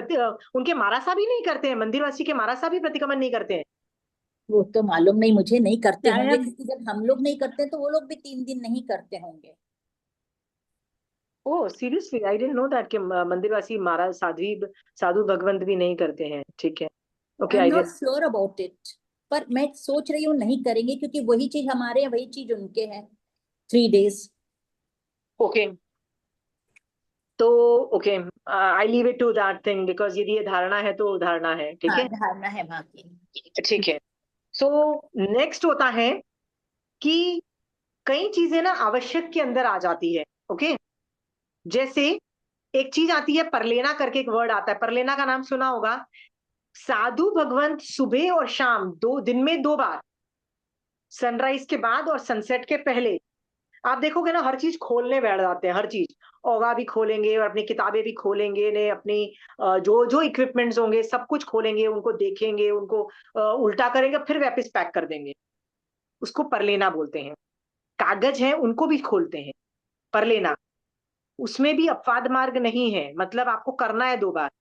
उनके मारासा भी नहीं करते हैं, मंदिरवासी के मारासा भी प्रतिक्रमण नहीं करते हैं? वो तो मालूम नहीं मुझे, नहीं करते होंगे, शायद। क्योंकि जब हम लोग नहीं करते तो वो लोग भी 3 दिन नहीं करते होंगे। Oh seriously, I didn't know that कि मंदिरवासी महाराज साधु भगवंत भी नहीं करते हैं। ठीक है, okay, I am I not did. Sure about it, पर मैं सोच रही हूँ नहीं करेंगे, क्योंकि वही चीज हमारे है, वही चीज उनके है, 3 days। ओके, तो okay, I leave it to that thing, because यदि ये धारणा है तो धारणा है। ठीक हाँ, है, धारणा है बाकी। ठीक है। सो नेक्स्ट होता है कि कई चीजें ना आवश्यक के अंदर आ जाती है। ओके, जैसे एक चीज आती है परलेना करके, एक वर्ड आता है परलेना, का नाम सुना होगा। साधु भगवंत सुबह और शाम, दो दिन में 2 बार, सनराइज के बाद और सनसेट के पहले, आप देखोगे ना हर चीज खोलने बैठ जाते हैं, हर चीज, ओगा भी खोलेंगे और अपनी किताबें भी खोलेंगे ने, अपनी जो जो इक्विपमेंट्स होंगे सब कुछ खोलेंगे, उनको देखेंगे, उनको उल्टा करेंगे, फिर वापस पैक कर देंगे। उसको परलेना बोलते हैं। कागज है उनको भी खोलते हैं, परलेना। उसमें भी अपवाद मार्ग नहीं है, मतलब आपको करना है 2 बार,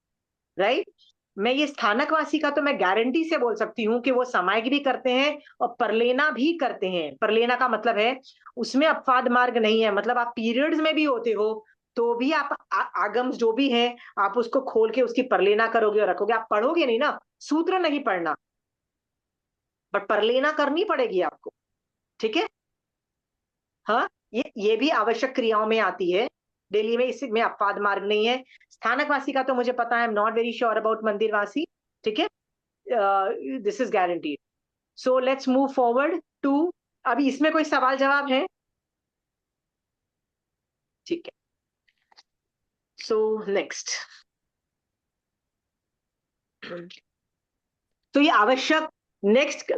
राइट। मैं ये स्थानकवासी का तो मैं गारंटी से बोल सकती हूँ कि वो सामायिक भी करते हैं और परलेना भी करते हैं। परलेना का मतलब है उसमें अपवाद मार्ग नहीं है, मतलब आप पीरियड्स में भी होते हो तो भी आप आगम्स जो भी है आप उसको खोल के उसकी परलेना करोगे और रखोगे। आप पढ़ोगे नहीं ना, सूत्र नहीं पढ़ना, बट परलेना करनी पड़ेगी आपको। ठीक है, हाँ, ये भी आवश्यक क्रियाओं में आती है डेली में, इसमें अपवाद मार्ग नहीं है। स्थानकवासी का तो मुझे पता है, I am not very sure about मंदिरवासी। ठीक है, this is guaranteed. So let's move forward to, अभी इसमें कोई सवाल जवाब है? ठीक है, सो नेक्स्ट, तो ये आवश्यक, नेक्स्ट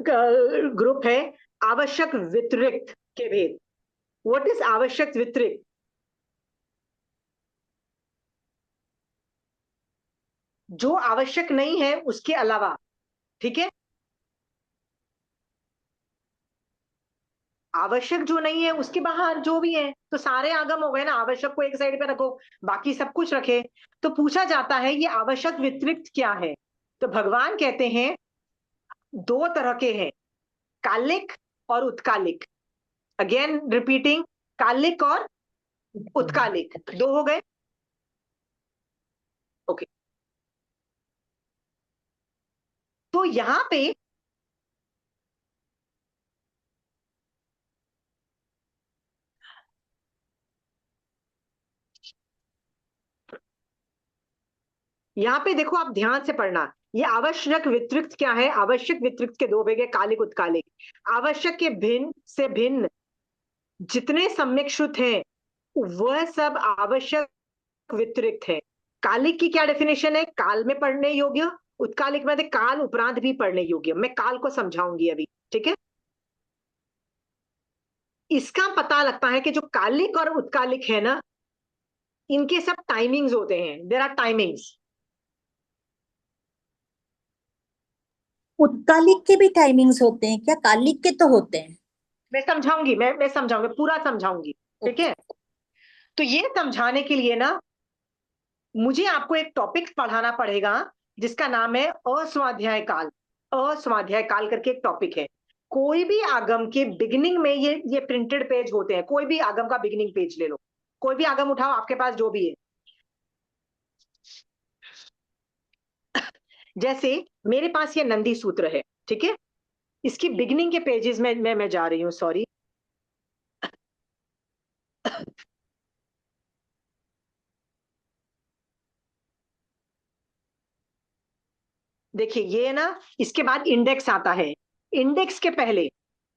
ग्रुप है आवश्यक व्यतिरिक्त के भेद। व्हाट इज आवश्यक व्यतिरिक्त? जो आवश्यक नहीं है उसके अलावा। ठीक है, आवश्यक जो नहीं है उसके बाहर जो भी है, तो सारे आगम हो गए ना, आवश्यक को एक साइड पे रखो, बाकी सब कुछ रखे। तो पूछा जाता है ये आवश्यक व्यतिरिक्त क्या है? तो भगवान कहते हैं 2 तरह के हैं, कालिक और उत्कालिक। अगेन रिपीटिंग, कालिक और उत्कालिक, 2 हो गए। ओके, तो यहां पे देखो, आप ध्यान से पढ़ना, ये आवश्यक व्यतिरिक्त क्या है? आवश्यक व्यतिरिक्त के 2 भेद है, कालिक उत्कालिक। आवश्यक के भिन्न से भिन्न जितने सम्यक श्रुत हैं वह सब आवश्यक व्यतिरिक्त है। कालिक की क्या डेफिनेशन है? काल में पढ़ने योग्य, उत्कालिक में काल उपरांत भी पढ़ने योग्य। मैं काल को समझाऊंगी अभी। ठीक है, इसका पता लगता है कि जो कालिक और उत्कालिक है ना, इनके सब टाइमिंग्स होते हैं, देयर आर टाइमिंग्स। उत्कालिक के भी टाइमिंग्स होते हैं क्या? कालिक के तो होते हैं। मैं समझाऊंगी, मैं समझाऊंगी, पूरा समझाऊंगी। ठीक है, तो ये समझाने के लिए ना मुझे आपको एक टॉपिक पढ़ाना पड़ेगा जिसका नाम है अस्वाध्याय काल। अस्वाध्याय काल करके एक टॉपिक है। कोई भी आगम के बिगिनिंग में ये प्रिंटेड पेज होते हैं, कोई भी आगम का बिगिनिंग पेज ले लो, कोई भी आगम उठाओ आपके पास जो भी है। जैसे मेरे पास ये नंदी सूत्र है, ठीक है, इसकी बिगिनिंग के पेजेस में मैं जा रही हूँ, सॉरी। देखिए ये ना, इसके बाद इंडेक्स आता है। इंडेक्स के पहले,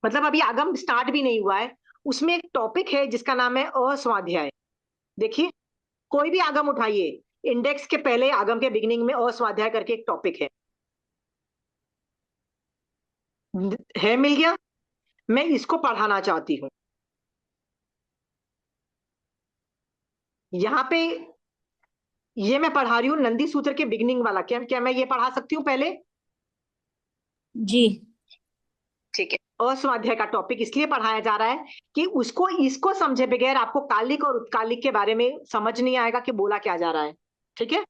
मतलब अभी आगम स्टार्ट भी नहीं हुआ है, उसमें एक टॉपिक है जिसका नाम है अस्वाध्याय। देखिए, कोई भी आगम उठाइए, इंडेक्स के पहले आगम के बिगिनिंग में अस्वाध्याय करके एक टॉपिक है, मिल गया। मैं इसको पढ़ाना चाहती हूँ यहाँ पे। ये मैं पढ़ा रही हूँ नंदी सूत्र के बिगिनिंग वाला। क्या क्या मैं ये पढ़ा सकती हूँ पहले? जी। ठीक है। अस्वाध्याय का टॉपिक इसलिए पढ़ाया जा रहा है कि उसको इसको समझे बगैर आपको कालिक और उत्कालिक के बारे में समझ नहीं आएगा कि बोला क्या जा रहा है, ठीक है।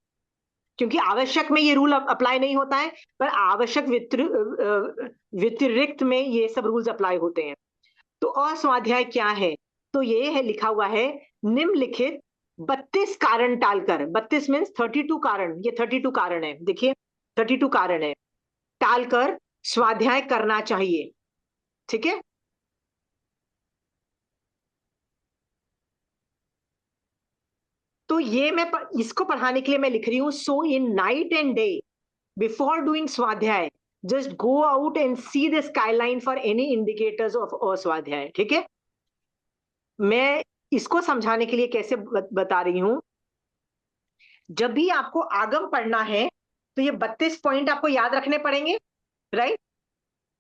क्योंकि आवश्यक में ये रूल अप्लाई नहीं होता है, पर आवश्यक व्यतिरिक्त में ये सब रूल्स अप्लाई होते हैं। तो अस्वाध्याय क्या है? तो ये है, लिखा हुआ है, निम्नलिखित 32 कारण टालकर, 32 मीन्स 32 कारण, ये 32 कारण है, देखिए 32 कारण है, टालकर स्वाध्याय करना चाहिए, ठीक है। तो ये मैं इसको पढ़ाने के लिए मैं लिख रही हूं, so in night and day before doing स्वाध्याय just go out and see the skyline for any indicators of अस्वाध्याय, ठीक है। मैं इसको समझाने के लिए कैसे बता रही हूं, जब भी आपको आगम पढ़ना है तो ये 32 पॉइंट आपको याद रखने पड़ेंगे, राइट।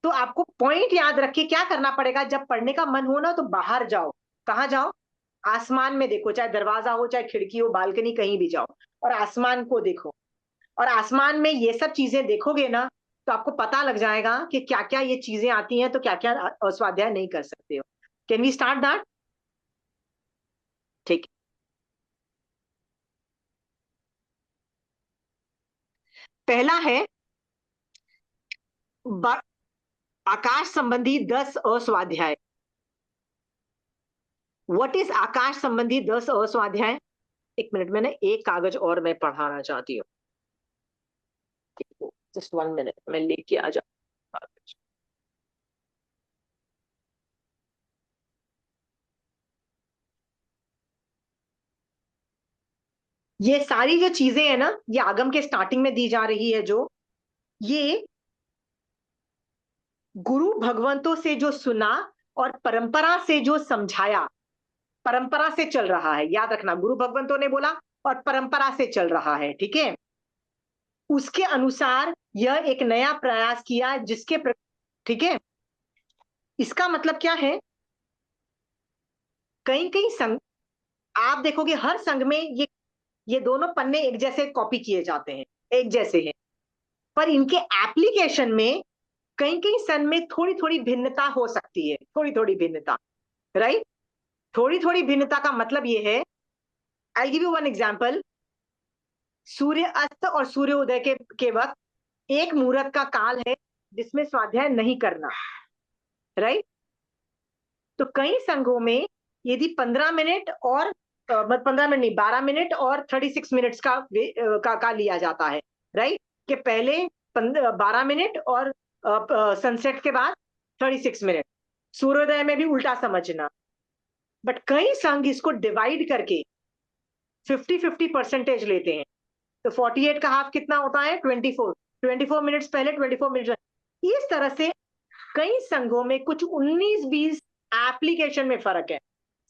तो आपको पॉइंट याद रख के क्या करना पड़ेगा, जब पढ़ने का मन हो ना तो बाहर जाओ। कहाँ जाओ? आसमान में देखो, चाहे दरवाजा हो, चाहे खिड़की हो, बालकनी, कहीं भी जाओ और आसमान को देखो। और आसमान में ये सब चीजें देखोगे ना तो आपको पता लग जाएगा कि क्या क्या ये चीजें आती हैं, तो क्या क्या अस्वाध्याय नहीं कर सकते हो। Can we start that? ठीक। पहला है आकाश संबंधी 10 अस्वाध्याय। व्हाट इज आकाश संबंधी 10 अस्वाध्याय? एक मिनट में ना, एक कागज और मैं पढ़ाना चाहती हूँ, जस्ट 1 मिनट, मैं लेके आ जाऊँ कागज। ये सारी जो चीजें है ना, ये आगम के स्टार्टिंग में दी जा रही है, जो ये गुरु भगवंतों से जो सुना और परंपरा से जो समझाया, परंपरा से चल रहा है, याद रखना, गुरु भगवंतों ने बोला और परंपरा से चल रहा है, ठीक है। उसके अनुसार यह एक नया प्रयास किया जिसके ठीक है। इसका मतलब क्या है, कई कई संघ, आप देखोगे हर संघ में ये दोनों पन्ने एक जैसे कॉपी किए जाते हैं, एक जैसे हैं, पर इनके एप्लीकेशन में कई कई सन में थोड़ी थोड़ी भिन्नता हो सकती है, थोड़ी थोड़ी भिन्नता, राइट। थोड़ी थोड़ी भिन्नता का मतलब ये है, I give you one example. सूर्य अस्त और सूर्य उदय के वक्त एक मुहूर्त का काल है जिसमें स्वाध्याय नहीं करना, राइट। तो कई संघों में यदि 15 मिनट और 15 मिनट नहीं, 12 मिनट और 36 मिनट्स का लिया जाता है, राइट, कि पहले 12 मिनट और सनसेट के बाद 36 मिनट, सूर्योदय में भी उल्टा समझना। बट कई संघ इसको डिवाइड करके 50-50 लेते हैं। तो 48 का हाफ कितना होता है? 24 मिनट्स पहले, 24 मिनट्स। इस तरह से कई संघों में कुछ 19-20 एप्लीकेशन में फर्क है।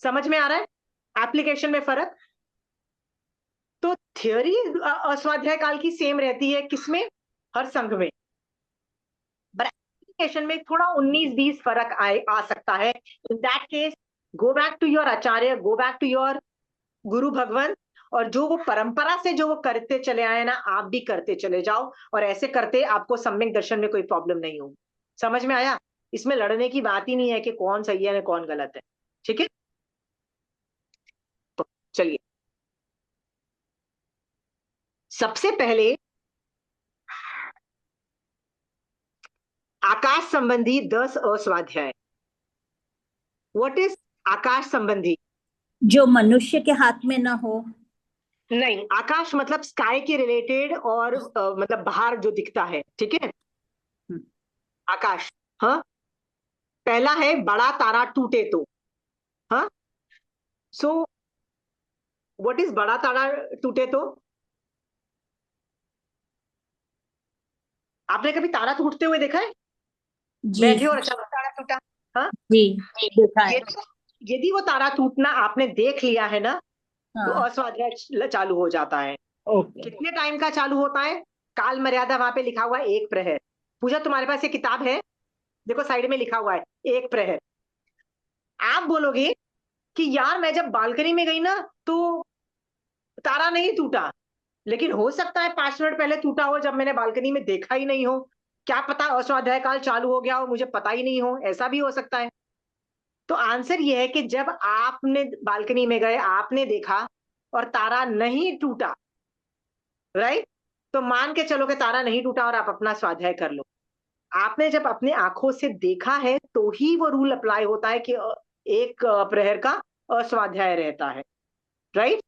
समझ में आ रहा है एप्लीकेशन में फर्क? तो थियोरी अस्वाध्याय काल की सेम रहती है, किसमें? हर संघ में, बट एप्लीकेशन में थोड़ा 19-20 फर्क आ सकता है। In that case, go back to your acharya, go back to your guru Bhagwan, और जो वो परंपरा से जो वो करते चले आए ना, आप भी करते चले जाओ, और ऐसे करते आपको सम्यक दर्शन में कोई प्रॉब्लम नहीं होगी। समझ में आया? इसमें लड़ने की बात ही नहीं है कि कौन सही है कौन गलत है, ठीक है। तो चलिए, सबसे पहले आकाश संबंधी 10 अस्वाध्याय। व्हाट इज आकाश संबंधी? जो मनुष्य के हाथ में ना हो। नहीं, आकाश मतलब स्काई के रिलेटेड और मतलब बाहर जो दिखता है, ठीक है, आकाश। हाँ, पहला है बड़ा तारा टूटे तो। हाँ, सो व्हाट इज बड़ा तारा टूटे तो? आपने कभी तारा टूटते हुए देखा है? जी बैठे और अचानक तारा टूटा? हाँ, जी देखा है। यदि वो तारा टूटना आपने देख लिया है ना, तो हाँ अस्वाध्याय चालू हो जाता है। ओके। कितने टाइम का चालू होता है? काल मर्यादा वहां पे लिखा हुआ है 1 प्रहर। पूजा, तुम्हारे पास ये किताब है? देखो साइड में लिखा हुआ है 1 प्रहर। आप बोलोगे कि यार मैं जब बालकनी में गई ना तो तारा नहीं टूटा, लेकिन हो सकता है 5 मिनट पहले टूटा हो जब मैंने बालकनी में देखा ही नहीं हो। क्या पता अस्वाध्याय काल चालू हो गया हो, मुझे पता ही नहीं हो, ऐसा भी हो सकता है। तो आंसर ये है कि जब आपने बालकनी में गए, आपने देखा और तारा नहीं टूटा, राइट, तो मान के चलो कि तारा नहीं टूटा और आप अपना स्वाध्याय कर लो। आपने जब अपने आंखों से देखा है तो ही वो रूल अप्लाई होता है कि 1 प्रहर का अस्वाध्याय रहता है, राइट।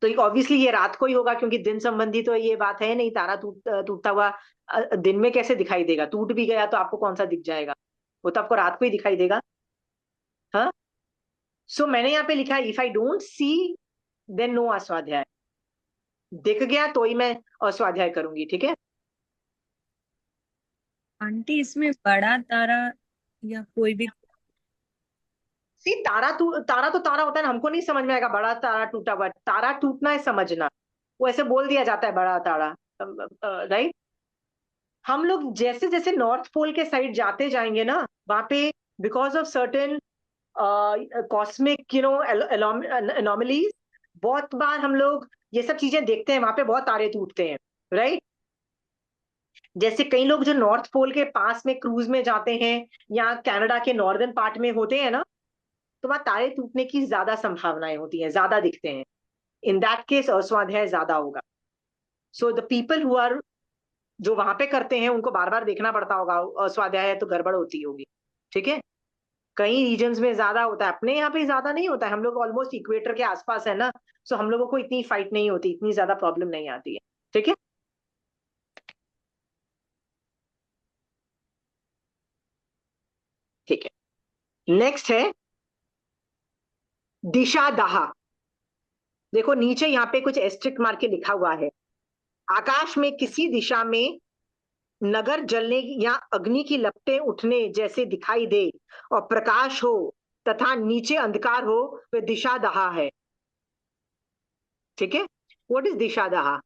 तो ऑब्वियसली ये रात को ही होगा, क्योंकि दिन संबंधी तो ये बात है नहीं। तारा टूटता हुआ दिन में कैसे दिखाई देगा? टूट भी गया तो आपको कौन सा दिख जाएगा? वो तो आपको रात को ही दिखाई देगा। हाँ, सो मैंने यहाँ पे लिखा है if I don't see then no अस्वाध्याय। दिख गया तो ही मैं अस्वाध्याय करूंगी, ठीक है। आंटी इसमें बड़ा तारा या कोई भी सी तारा तो तारा होता है ना, हमको नहीं समझ में आएगा बड़ा तारा टूटा हुआ। तारा टूटना है समझना, वो ऐसे बोल दिया जाता है बड़ा तारा, राइट। हम लोग जैसे जैसे नॉर्थ पोल के साइड जाते जाएंगे ना, वहां पे because of certain cosmic anomalies, बहुत बार हम लोग ये सब चीजें देखते हैं, वहां पे बहुत तारे टूटते हैं, राइट। जैसे कई लोग जो नॉर्थ पोल के पास में क्रूज में जाते हैं या कनाडा के नॉर्दर्न पार्ट में होते हैं ना, तो वहां तारे टूटने की ज्यादा संभावनाएं होती हैं, ज्यादा दिखते हैं। इन दैट केस अस्वाध्याय ज्यादा होगा। So the people who are, जो वहां पे करते हैं, उनको बार बार देखना पड़ता होगा, अस्वाध्याय है तो गड़बड़ होती होगी, ठीक है। कई रीजन्स में ज्यादा होता है, अपने यहाँ पे ज्यादा नहीं होता है, हम लोग ऑलमोस्ट इक्वेटर के आसपास है ना, सो हम लोगों को इतनी फाइट नहीं होती, इतनी ज्यादा प्रॉब्लम नहीं आती है, ठीक है। ठीक है, नेक्स्ट है दिशा दाहा। देखो नीचे यहाँ पे कुछ एस्ट्रिक मार के लिखा हुआ है, आकाश में किसी दिशा में नगर जलने या अग्नि की लपटें उठने जैसे दिखाई दे और प्रकाश हो तथा नीचे अंधकार हो, वह दिशा दहा है, ठीक है। व्हाट इज दिशा दहा?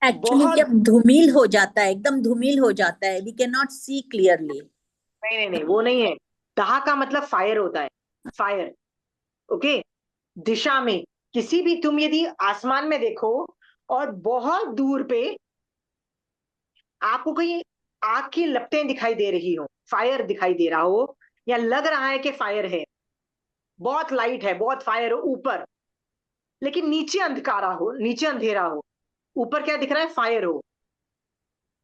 एक्चुअली बहुत, जब धूमिल हो जाता है, एकदम धूमिल हो जाता है, we can not see clearly. नहीं नहीं नहीं, वो नहीं है। दहा का मतलब फायर होता है, फायर, ओके। दिशा में किसी भी, तुम यदि आसमान में देखो और बहुत दूर पे आपको कहीं आग की लपटें दिखाई दे रही हो, फायर दिखाई दे रहा हो, या लग रहा है कि फायर है, बहुत लाइट है, बहुत फायर हो ऊपर, लेकिन नीचे अंधकारा हो, नीचे अंधेरा हो, ऊपर क्या दिख रहा है? फायर हो,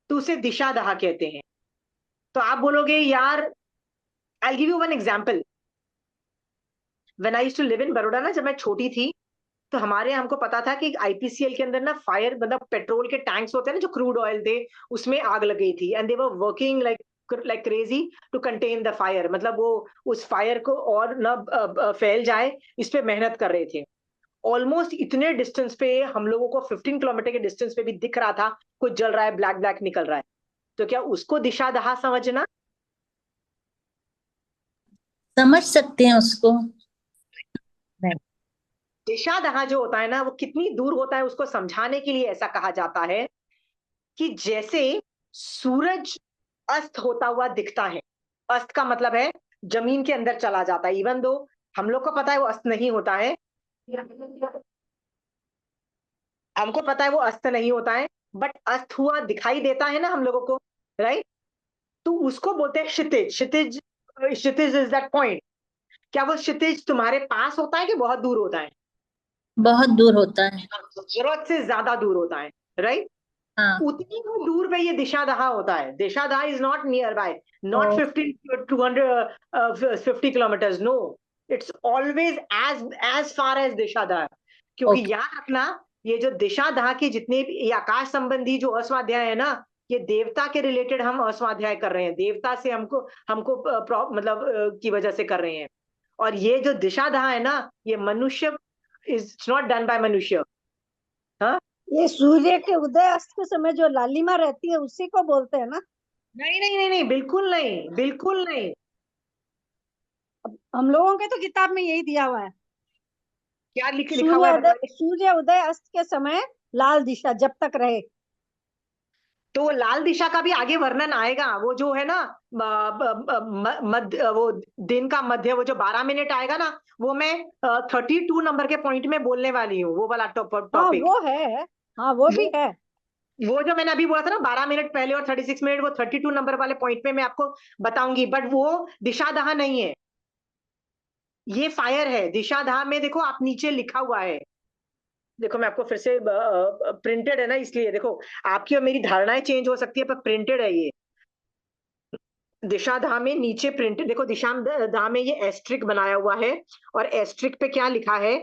तो उसे दिशा दहा कहते हैं। तो आप बोलोगे यार, I give you one example. When I used to live in Baroda ना, जब मैं छोटी थी, तो हमारे हमको पता था कि आईपीसीएल के अंदर ना फायर, मतलब पेट्रोल के टैंक्स होते हैं ना जो क्रूड ऑयल थे, उसमें आग लग गई थी, and they were working like crazy to contain the fire. मतलब वो उस फायर को और न फैल जाए, इस पे मेहनत कर रहे थे। ऑलमोस्ट इतने डिस्टेंस पे, हम लोगों को 15 किलोमीटर के डिस्टेंस पे भी दिख रहा था कुछ जल रहा है, ब्लैक ब्लैक निकल रहा है। तो क्या उसको दिशा दहा समझना? समझ सकते हैं उसको। नहीं। दिशा दहा जो होता है ना, वो कितनी दूर होता है उसको समझाने के लिए ऐसा कहा जाता है कि जैसे सूरज अस्त होता हुआ दिखता है, अस्त का मतलब है जमीन के अंदर चला जाता है, इवन दो हम लोग को पता है वो अस्त नहीं होता है, हमको पता है वो अस्त नहीं होता है, बट अस्त हुआ दिखाई देता है ना हम लोगों को, राइट। तो उसको बोलते हैं क्षितिज। क्षितिज, क्षितिज इज दैट पॉइंट। क्या वो क्षितिज तुम्हारे पास होता है कि बहुत दूर होता है? बहुत दूर होता है। जरूरत से ज्यादा दूर होता है, राइट। हाँ। उतनी ही दूर पे ये दिशा दहा होता है। दिशा दहा is not nearby, not oh, 50 250 kilometres, no. It's always as far as दिशाधार, क्योंकि Okay. याद रखना ये जो दिशाधार के जितने भी ये आकाश संबंधी जो अस्वाध्याय है ना, ये देवता के रिलेटेड हम अस्वाध्याय कर रहे हैं, देवता से हमको हमको मतलब की वजह से कर रहे हैं। और ये जो दिशाधार है ना, ये मनुष्य इज नॉट डन बाय मनुष्य। हाँ, ये सूर्य के उदय अस्त के समय जो लालिमा रहती है उसी को बोलते हैं ना? नहीं नहीं नहीं नहीं, बिल्कुल नहीं, बिल्कुल नहीं। हम लोगों के तो किताब में यही दिया हुआ है, क्या लिखा हुआ है बताइए। सूर्य उदय अस्त के समय लाल दिशा जब तक रहे। तो लाल दिशा का भी आगे वर्णन आएगा, वो जो है ना मध्य, वो दिन का मध्य, वो जो 12 मिनट आएगा ना, वो मैं 32 नंबर के पॉइंट में बोलने वाली हूँ, वो वाला हाँ टॉपिक। वो है, हाँ वो भी है। वो जो मैंने अभी बोला था ना 12 मिनट पहले और 36 मिनट, वो 32 नंबर वाले पॉइंट में मैं आपको बताऊंगी, बट वो दिशाधार नहीं है, ये फायर है। दिशाधार में देखो आप नीचे लिखा हुआ है, देखो मैं आपको फिर से, प्रिंटेड है ना, इसलिए देखो आपकी और मेरी धारणाएं चेंज हो सकती है, पर प्रिंटेड है ये। दिशाधाम में नीचे प्रिंट देखो, दिशाधाम में ये एस्ट्रिक बनाया हुआ है, और एस्ट्रिक पे क्या लिखा है,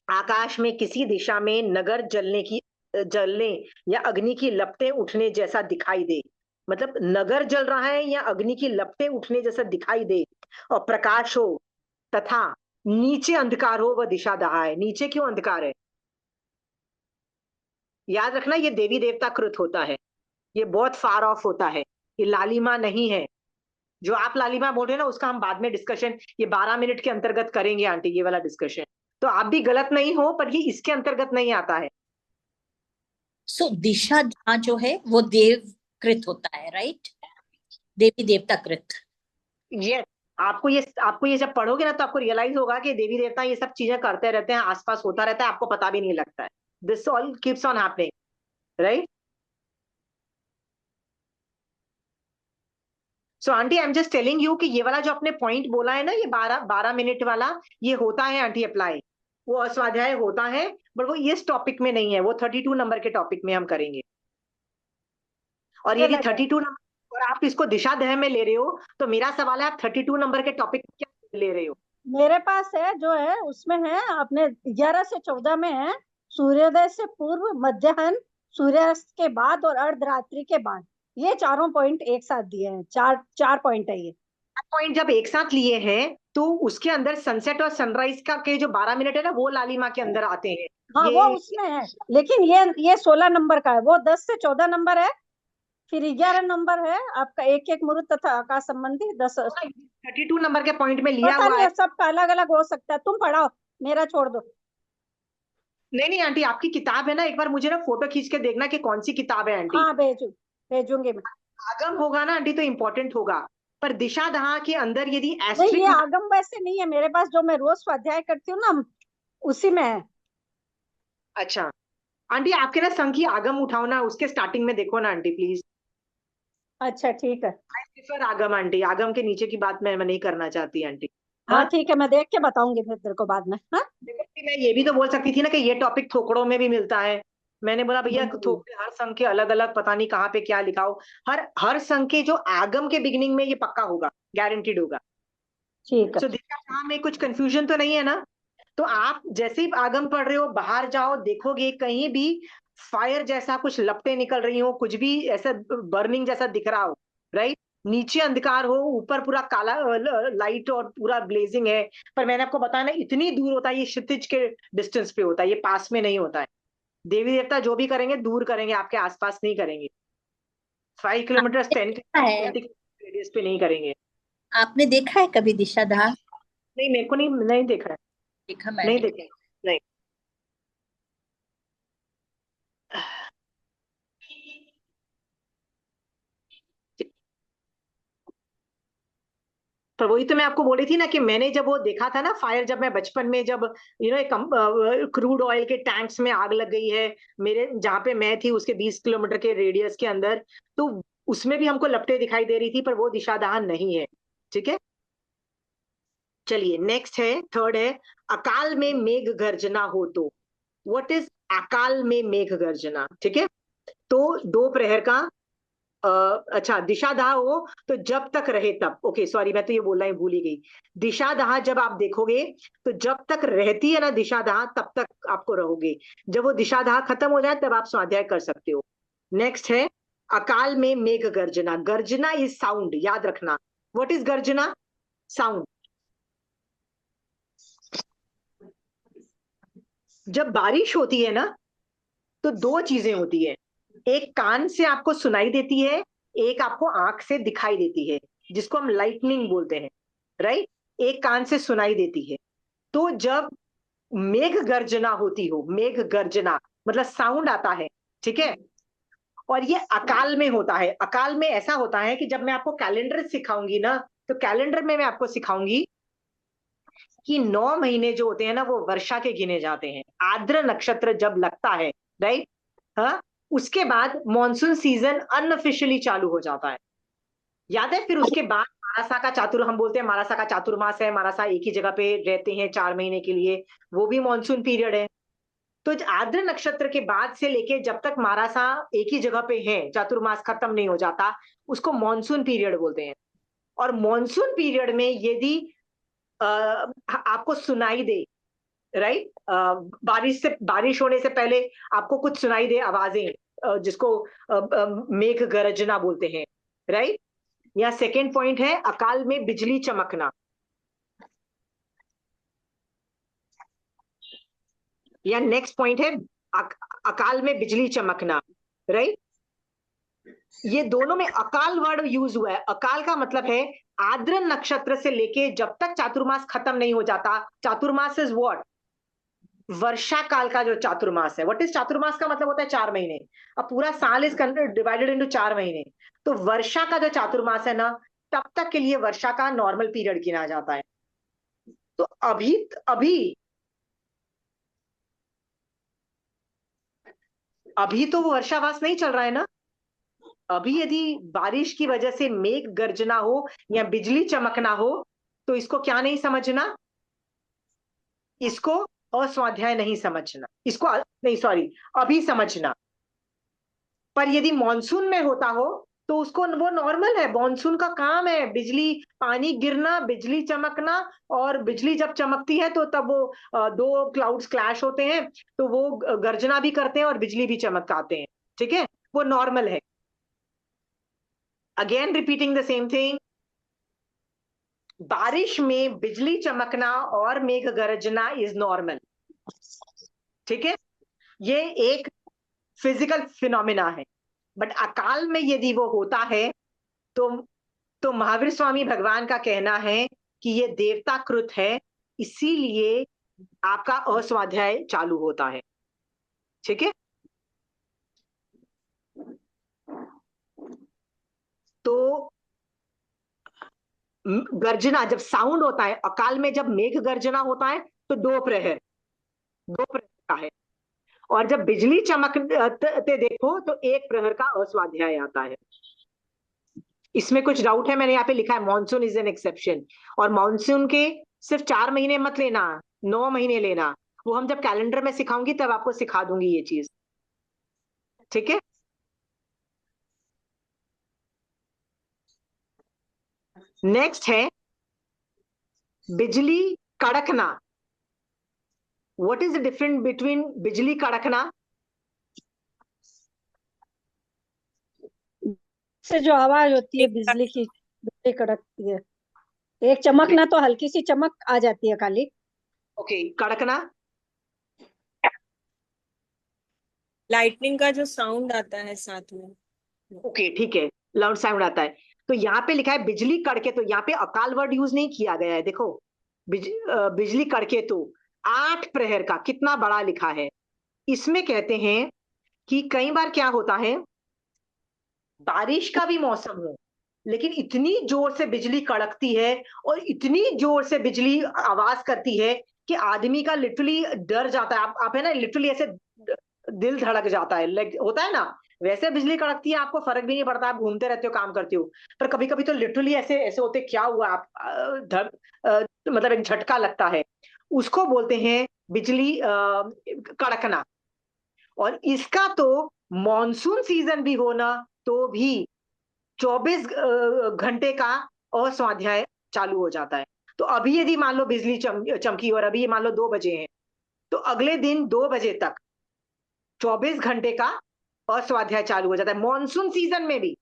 आकाश में किसी दिशा में नगर जलने या अग्नि की लपटें उठने जैसा दिखाई दे, मतलब नगर जल रहा है या अग्नि की लपटें उठने जैसा दिखाई दे, और प्रकाश हो तथा नीचे अंधकार हो, वह दिशादाह है। नीचे क्यों अंधकार है? याद रखना ये देवी देवता कृत होता है, ये बहुत फार ऑफ होता है, ये लालिमा नहीं है। जो आप लालिमा बोल रहे हैं ना, उसका हम बाद में डिस्कशन ये 12 मिनट के अंतर्गत करेंगे आंटी, ये वाला डिस्कशन। तो आप भी गलत नहीं हो, पर ये इसके अंतर्गत नहीं आता है। सो दिशा धा जो है वो देव कृत होता है, राइट? देवी देवता कृत। ये आपको ये जब पढ़ोगे ना, तो आपको रियलाइज होगा कि देवी देवता ये सब चीजें करते रहते हैं, आसपास होता रहता है, आपको पता भी नहीं लगता है। This all keeps on happening, right? So aunty, I am just telling you कि ये वाला जो आपने पॉइंट बोला है ना, ये 12 मिनट वाला, ये होता है आंटी अप्लाई, वो अस्वाध्याय होता है, बट वो इस टॉपिक में नहीं है, वो 32 नंबर के टॉपिक में हम करेंगे। और यदि 32 नंबर और आप इसको दिशाध्याय में ले रहे हो, तो मेरा सवाल है आप 32 नंबर के टॉपिक क्या ले रहे हो? मेरे पास है जो है उसमें है अपने 11 से 14 में है सूर्योदय से पूर्व, मध्याह्न, सूर्यास्त के बाद और अर्धरात्रि के बाद। ये चारों पॉइंट एक साथ दिए हैं, चार पॉइंट है ये। पॉइंट जब एक साथ लिए हैं, तो उसके अंदर सनसेट और सनराइज का के जो 12 मिनट है ना, वो लालिमा के अंदर आते हैं। हाँ ये वो उसमें है, लेकिन ये 16 नंबर का है, वो 10 से 14 नंबर है, फिर 11 नंबर है आपका एक एक मुहूर्त तथा आकाश संबंधी 10। 32 नंबर के पॉइंट में लिया पता हुआ है। नहीं सबका अलग अलग हो सकता है, तुम पढ़ाओ, मेरा छोड़ दो। नहीं नहीं आंटी, आपकी किताब है ना, एक बार मुझे ना फोटो खींच के देखना कि कौन सी किताब है आंटी। हाँ भेजूंगी मैं। आगम होगा ना आंटी तो इम्पोर्टेंट होगा, पर दिशा दहा के अंदर यदि नहीं एस्ट्रिक ये आगम वैसे नहीं है मेरे पास, जो मैं रोज स्वाध्याय करती हूँ ना उसी में है। अच्छा आंटी, आपके ना संघ की आगम उठाओ ना, उसके स्टार्टिंग में देखो ना आंटी प्लीज। अच्छा ठीक है। आई प्रिफर आगम आंटी, आगम के नीचे की बात मैं नहीं करना चाहती आंटी। हाँ हाँ, ठीक है, मैं देख के बताऊंगी फिर तेरे को बाद में। हाँ देखो कि मैं ये भी तो बोल सकती थी ना कि ये टॉपिक थोकड़ों में भी मिलता है। मैंने बोला भैया हम्म, थोकड़े हर संघ के अलग अलग, पता नहीं कहाँ पे क्या लिखा हो। हर हर संघ के जो आगम के बिगिनिंग में ये पक्का होगा, गारंटीड होगा। ठीक है। सो दिशा दहा में कुछ कंफ्यूजन तो नहीं है ना? तो आप जैसे ही आगम पढ़ रहे हो, बाहर जाओ, देखोगे कहीं भी फायर जैसा कुछ लपटें निकल रही हो, कुछ भी ऐसा बर्निंग जैसा दिख रहा हो, राइट? नीचे अंधकार हो, ऊपर पूरा काला लाइट और पूरा ब्लेजिंग है। पर मैंने आपको बताया ना, इतनी दूर होता है, ये क्षितिज के डिस्टेंस पे होता है, ये पास में नहीं होता है। देवी देवता जो भी करेंगे दूर करेंगे, आपके आसपास नहीं करेंगे। 5 किलोमीटर 10 देखा है, रेडियस पे नहीं करेंगे। आपने देखा है कभी दिशाधार? नहीं, मेरे को नहीं, नहीं देखा है, देखा नहीं मैंने। देखा है, नहीं। पर वही तो मैं आपको बोली थी ना कि मैंने जब वो देखा था ना फायर, जब मैं बचपन में, जब एक क्रूड ऑयल के टैंक्स में आग लग गई है, मेरे जहाँ पे मैं थी उसके 20 किलोमीटर के रेडियस के अंदर, तो उसमें भी हमको लपटें दिखाई दे रही थी, पर वो दिशादाहन नहीं है। ठीक है, चलिए नेक्स्ट है, थर्ड है, अकाल में मेघ गर्जना हो तो। व्हाट इज अकाल में मेघ गर्जना? ठीक है, तो दोपहर का अच्छा, दिशादाह हो तो जब तक रहे तब, ओके सॉरी मैं तो ये बोलना ही भूल ही गई। दिशादाह जब आप देखोगे तो जब तक रहती है ना दिशादाह तब तक आपको रहोगे, जब वो दिशादाह खत्म हो जाए तब आप स्वाध्याय कर सकते हो। नेक्स्ट है अकाल में मेघ गर्जना। गर्जना इज साउंड, याद रखना। व्हाट इज गर्जना? साउंड। जब बारिश होती है ना तो दो चीजें होती है, एक कान से आपको सुनाई देती है, एक आपको आंख से दिखाई देती है, जिसको हम लाइटनिंग बोलते हैं, राइट। एक कान से सुनाई देती है। तो जब मेघ गर्जना होती हो, मेघ गर्जना मतलब साउंड आता है, ठीक है, और ये अकाल में होता है। अकाल में ऐसा होता है कि जब मैं आपको कैलेंडर सिखाऊंगी ना, तो कैलेंडर में मैं आपको सिखाऊंगी कि 9 महीने जो होते हैं ना वो वर्षा के गिने जाते हैं। आर्द्र नक्षत्र जब लगता है, राइट, हाँ, उसके बाद मॉनसून सीजन अनऑफिशियली चालू हो जाता है। याद है? फिर उसके बाद मारासा का हम बोलते हैं मारासा का चातुर्मास है। मारासा एक ही जगह पे रहते हैं 4 महीने के लिए, वो भी मॉनसून पीरियड है। तो आर्द्र नक्षत्र के बाद से लेके जब तक मारासा एक ही जगह पे है, चातुर्मास खत्म नहीं हो जाता, उसको मॉनसून पीरियड बोलते हैं। और मॉनसून पीरियड में यदि आपको सुनाई दे, राइट, बारिश होने से पहले आपको कुछ सुनाई दे आवाजें, जिसको मेघ गर्जना बोलते हैं, राइट। या सेकेंड पॉइंट है अकाल में बिजली चमकना, या नेक्स्ट पॉइंट है अकाल में बिजली चमकना, राइट। ये दोनों में अकाल वर्ड यूज हुआ है। अकाल का मतलब है आर्द्र नक्षत्र से लेके जब तक चातुर्मास खत्म नहीं हो जाता। चातुर्मास इज व्हाट? वर्षा काल का जो चातुर्मास है। व्हाट इज चातुर्मास का मतलब होता है 4 महीने। अब पूरा साल इज डिवाइडेड इनटू 4 महीने। तो वर्षा का जो चातुर्मास है ना, तब तक के लिए वर्षा का नॉर्मल पीरियड गिना जाता है। तो अभी अभी अभी तो वो वर्षावास नहीं चल रहा है ना। अभी यदि बारिश की वजह से मेघ गर्जना हो या बिजली चमकना हो तो इसको क्या नहीं समझना? इसको अस्वाध्याय नहीं समझना, इसको नहीं सॉरी अभी समझना। पर यदि मॉनसून में होता हो तो उसको वो नॉर्मल है, मॉनसून का काम है बिजली, पानी गिरना, बिजली चमकना। और बिजली जब चमकती है तो तब वो दो क्लाउड्स क्लैश होते हैं, तो वो गर्जना भी करते हैं और बिजली भी चमकाते हैं, ठीक है, वो नॉर्मल है। Again repeating the same thing, बारिश में बिजली चमकना और मेघ गर्जना इज नॉर्मल, ठीक है, ये एक फिजिकल फिनोमिना है। बट अकाल में यदि वो होता है तो महावीर स्वामी भगवान का कहना है कि ये देवता कृत है, इसीलिए आपका अस्वाध्याय चालू होता है, ठीक है। तो गर्जना जब साउंड होता है, अकाल में जब मेघ गर्जना होता है तो दो प्रहर का है। और जब बिजली चमकते देखो तो एक प्रहर का अस्वाध्याय आता है। इसमें कुछ डाउट है? मैंने यहाँ पे लिखा है मॉनसून इज एन एक्सेप्शन। और मॉनसून के सिर्फ 4 महीने मत लेना, 9 महीने लेना। वो हम जब कैलेंडर में सिखाऊंगी तब आपको सिखा दूंगी ये चीज, ठीक है। नेक्स्ट है बिजली कड़कना। What is the difference between बिजली कड़कना? से जो आवाज होती है बिजली की, बिजली कड़कती है, एक चमकना तो हल्की सी चमक आ जाती है खाली। ओके, कड़कना लाइटनिंग का जो साउंड आता है साथ में। ओके ठीक है, लाउड साउंड आता है। तो यहाँ पे लिखा है बिजली कड़के, तो यहाँ पे अकाल वर्ड यूज नहीं किया गया है। देखो बिजली कड़के तो 8 प्रहर का, कितना बड़ा लिखा है। इसमें कहते हैं कि कई बार क्या होता है, बारिश का भी मौसम हो लेकिन इतनी जोर से बिजली कड़कती है और इतनी जोर से बिजली आवाज करती है कि आदमी का लिटरली डर जाता है। आप है ना, लिटरली ऐसे दिल धड़क जाता है, लाइक होता है ना, वैसे बिजली कड़कती है, आपको फर्क भी नहीं पड़ता, आप घूमते रहते हो, काम करते हो। पर कभी कभी तो लिटरली ऐसे ऐसे होते, क्या हुआ आप मतलब एक झटका लगता है, उसको बोलते हैं बिजली कड़कना। और इसका तो मॉनसून सीजन भी होना तो भी 24 घंटे का अस्वाध्याय चालू हो जाता है। तो अभी यदि मान लो बिजली चमकी और अभी मान लो 2 बजे हैं, तो अगले दिन 2 बजे तक 24 घंटे का अस्वाध्याय चालू हो जाता है, मॉनसून सीजन में भी।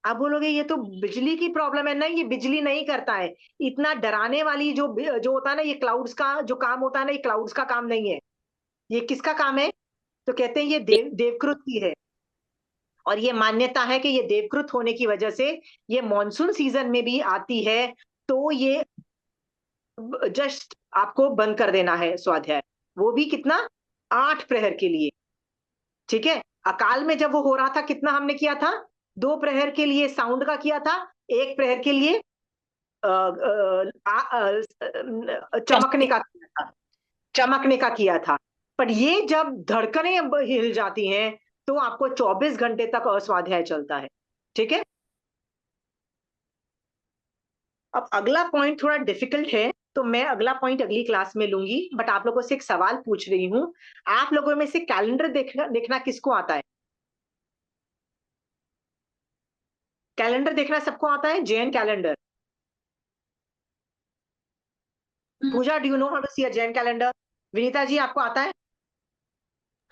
आप बोलोगे ये तो बिजली की प्रॉब्लम है। नहीं, ये बिजली नहीं करता है। इतना डराने वाली जो होता है ना, ये क्लाउड्स का जो काम होता है ना, ये क्लाउड्स का काम नहीं है। ये किसका काम है? तो कहते हैं ये देवकृत की है। और ये मान्यता है कि ये देवकृत होने की वजह से ये मॉनसून सीजन में भी आती है, तो ये जस्ट आपको बंद कर देना है स्वाध्याय। वो भी कितना? 8 प्रहर के लिए। ठीक है। अकाल में जब वो हो रहा था, कितना हमने किया था? 2 प्रहर के लिए साउंड का किया था, 1 प्रहर के लिए चमकने का किया था, चमकने का किया था। पर ये जब धड़कनें हिल जाती हैं, तो आपको 24 घंटे तक अस्वाध्याय चलता है। ठीक है। अब अगला पॉइंट थोड़ा डिफिकल्ट है, तो मैं अगला पॉइंट अगली क्लास में लूंगी, बट आप लोगों से एक सवाल पूछ रही हूं। आप लोगों में से कैलेंडर देखना किसको आता है? कैलेंडर देखना सबको आता है? Jain calendar. Pooja, do you know how to see a Jain calendar? Vinita ji, आपको आता है?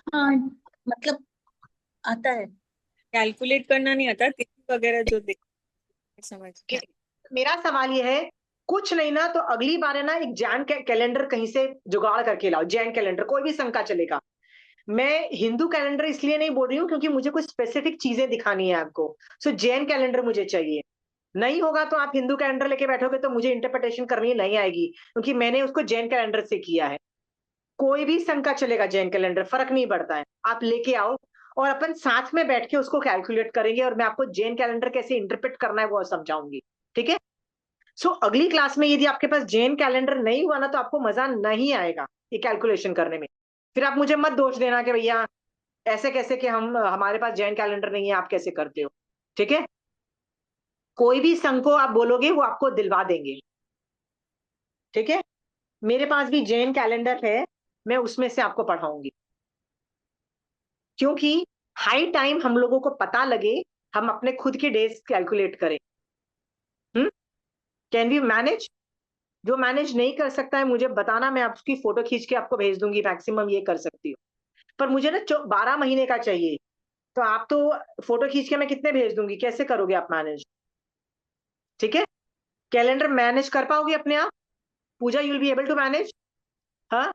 हाँ, मतलब आता है। कैलकुलेट करना नहीं आता, तिथि वगैरह जो देख समझ कि मेरा सवाल ये है, कुछ नहीं ना तो अगली बार है ना, एक जैन कैलेंडर कहीं से जुगाड़ करके लाओ। जैन कैलेंडर कोई भी संघ का चलेगा। मैं हिंदू कैलेंडर इसलिए नहीं बोल रही हूँ क्योंकि मुझे कुछ स्पेसिफिक चीजें दिखानी है आपको। सो जैन कैलेंडर मुझे चाहिए। नहीं होगा तो आप हिंदू कैलेंडर लेके बैठोगे तो मुझे इंटरप्रिटेशन करनी नहीं आएगी, क्योंकि मैंने उसको जैन कैलेंडर से किया है। कोई भी संघ का चलेगा जैन कैलेंडर, फर्क नहीं पड़ता है। आप लेके आओ और अपन साथ में बैठ के उसको कैलकुलेट करेंगे, और मैं आपको जैन कैलेंडर कैसे इंटरप्रेट करना है वो समझाऊंगी। ठीक है। सो अगली क्लास में यदि आपके पास जैन कैलेंडर नहीं हुआ ना, तो आपको मजा नहीं आएगा ये कैलकुलेशन करने में। फिर आप मुझे मत दोष देना कि भैया ऐसे कैसे, कि हमारे पास जैन कैलेंडर नहीं है, आप कैसे करते हो। ठीक है। कोई भी संघ को आप बोलोगे वो आपको दिलवा देंगे। ठीक है। मेरे पास भी जैन कैलेंडर है, मैं उसमें से आपको पढ़ाऊंगी, क्योंकि हाई टाइम हम लोगों को पता लगे, हम अपने खुद के डेज कैलकुलेट करें। Can we manage? जो मैनेज नहीं कर सकता है मुझे बताना, मैं आपकी फोटो खींच के आपको भेज दूंगी, मैक्सिमम ये कर सकती हूँ। पर मुझे ना 12 महीने का चाहिए, तो आप तो फोटो खींच के मैं कितने भेज दूंगी, कैसे करोगे आप मैनेज? ठीक है। कैलेंडर मैनेज कर पाओगे अपने आप? Pooja, you will be able to manage? हाँ।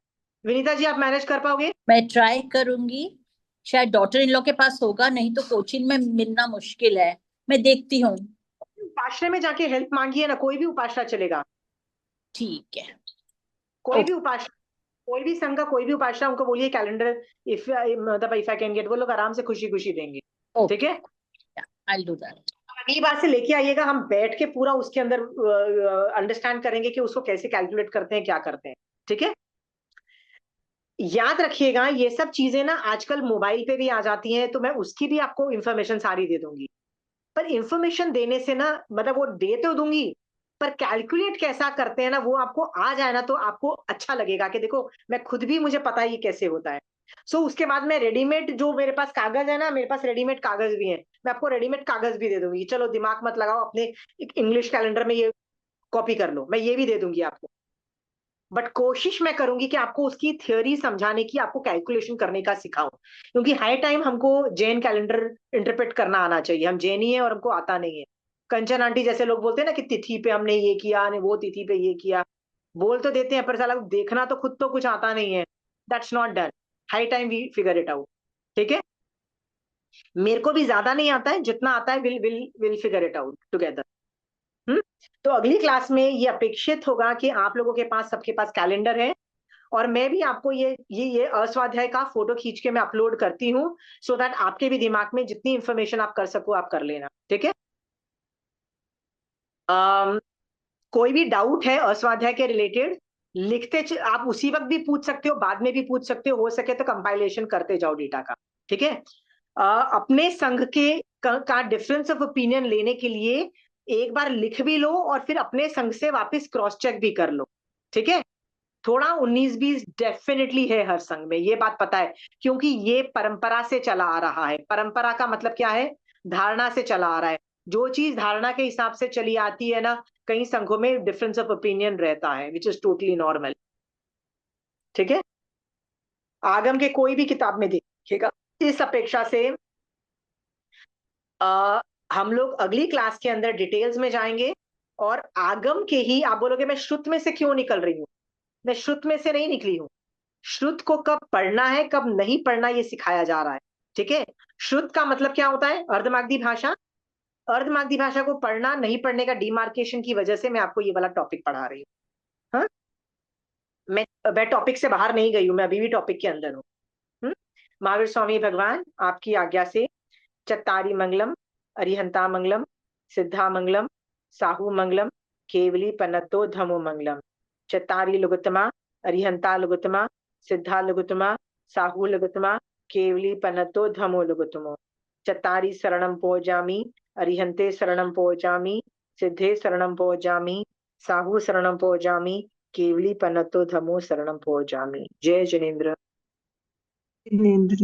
विनीता जी, आप मैनेज कर पाओगे? मैं ट्राई करूंगी। शायद डॉटर इन लॉ के पास होगा, नहीं तो कोचिंग में मिलना मुश्किल है। मैं देखती हूँ। उपासना में जाके हेल्प मांगिए ना, कोई भी उपासना चलेगा। ठीक है। कोई भी ओके। उपासना, कोई भी संघ का कोई भी उपासना, उनको बोलिए कैलेंडर, इफ मतलब इफ आई कैन गेट, वो लोग आराम से खुशी खुशी देंगे। ठीक ओके, है। I will do that. अगली बार से लेके आइएगा, हम बैठ के पूरा उसके अंदर अंडरस्टैंड करेंगे कि उसको कैसे कैलकुलेट करते हैं, क्या करते हैं। ठीक है। याद रखिएगा, ये सब चीजें ना आजकल मोबाइल पे भी आ जाती हैं, तो मैं उसकी भी आपको इन्फॉर्मेशन सारी दे दूंगी। पर इन्फॉर्मेशन देने से ना, मतलब वो दे तो दूंगी, पर कैलकुलेट कैसा करते हैं ना, वो आपको आ जाए ना, तो आपको अच्छा लगेगा कि देखो मैं खुद भी, मुझे पता है ये कैसे होता है। उसके बाद मैं रेडीमेड, जो मेरे पास कागज है ना, मेरे पास रेडीमेड कागज भी है, मैं आपको रेडीमेड कागज भी दे दूंगी। चलो दिमाग मत लगाओ, अपने इंग्लिश कैलेंडर में ये कॉपी कर लो, मैं ये भी दे दूंगी आपको। बट कोशिश मैं करूंगी कि आपको उसकी थ्योरी समझाने की, आपको कैलकुलेशन करने का सिखाऊं, क्योंकि हाई टाइम हमको जैन कैलेंडर इंटरप्रेट करना आना चाहिए। हम जैनी है और हमको आता नहीं है। कंचन आंटी जैसे लोग बोलते हैं ना कि तिथि पे हमने ये किया, ने वो तिथि पे ये किया, बोल तो देते हैं पर साला देखना तो खुद तो कुछ आता नहीं है। That's not done. High time we figure it out. ठीक है। मेरे को भी ज्यादा नहीं आता है, जितना आता है will will will figure it out together. तो अगली क्लास में ये अपेक्षित होगा कि आप लोगों के पास, सबके पास कैलेंडर है, और मैं भी आपको ये अस्वाध्याय का फोटो खींच के मैं अपलोड करती हूँ, सो दैट आपके भी दिमाग में जितनी इंफॉर्मेशन आप कर सको आप कर लेना। ठीक है। कोई भी डाउट है अस्वाध्याय के रिलेटेड, आप उसी वक्त भी पूछ सकते हो, बाद में भी पूछ सकते हो सके तो कंपाइलेशन करते जाओ डेटा का। ठीक है। अपने संघ का डिफरेंस ऑफ ओपिनियन लेने के लिए एक बार लिख भी लो, और फिर अपने संघ से वापस क्रॉस चेक भी कर लो। ठीक है। थोड़ा 19-20 डेफिनेटली है हर संघ में, ये बात पता है, क्योंकि ये परंपरा से चला आ रहा है। परंपरा का मतलब क्या है? धारणा से चला आ रहा है। जो चीज धारणा के हिसाब से चली आती है ना, कई संघों में डिफरेंस ऑफ ओपिनियन रहता है, विच इज टोटली नॉर्मल। ठीक है, आगम के कोई भी किताब में देखिएगा। इस अपेक्षा से हम लोग अगली क्लास के अंदर डिटेल्स में जाएंगे, और आगम के ही, आप बोलोगे मैं श्रुत में से क्यों निकल रही हूँ, मैं श्रुत में से नहीं निकली हूँ। श्रुत को कब पढ़ना है कब नहीं पढ़ना ये सिखाया जा रहा है। ठीक है, श्रुत का मतलब क्या होता है, अर्धमागधी भाषा। अर्धमागधी भाषा को पढ़ना नहीं पढ़ने का डिमार्केशन की वजह से मैं आपको ये वाला टॉपिक पढ़ा रही हूँ। हाँ, मैं टॉपिक से बाहर नहीं गई हूँ, मैं अभी भी टॉपिक के अंदर हूँ। महावीर स्वामी भगवान आपकी आज्ञा से चत्तारी मंगलम, अरिहंता मंगलम, सिद्धा मंगलम, साहू मंगलम, केवली पन्नतो धमो मंगलम। चत्तारी लघुत्तमा, अरिहंता लघुत्तमा, सिद्धा लघुत्तमा, साहू लघुत्तमा, केवली पन्नतो धमो लघुत्तमो। चत्तारी शरणम पोजामि, अरिहंते शरणम पोजामि, सिद्धे शरणम पोजामि, साहू शरणम पोजामि, केवली पन्नतो धमो शरणम पोजामि। जय जिनेन्द्र। जिनेंद्र।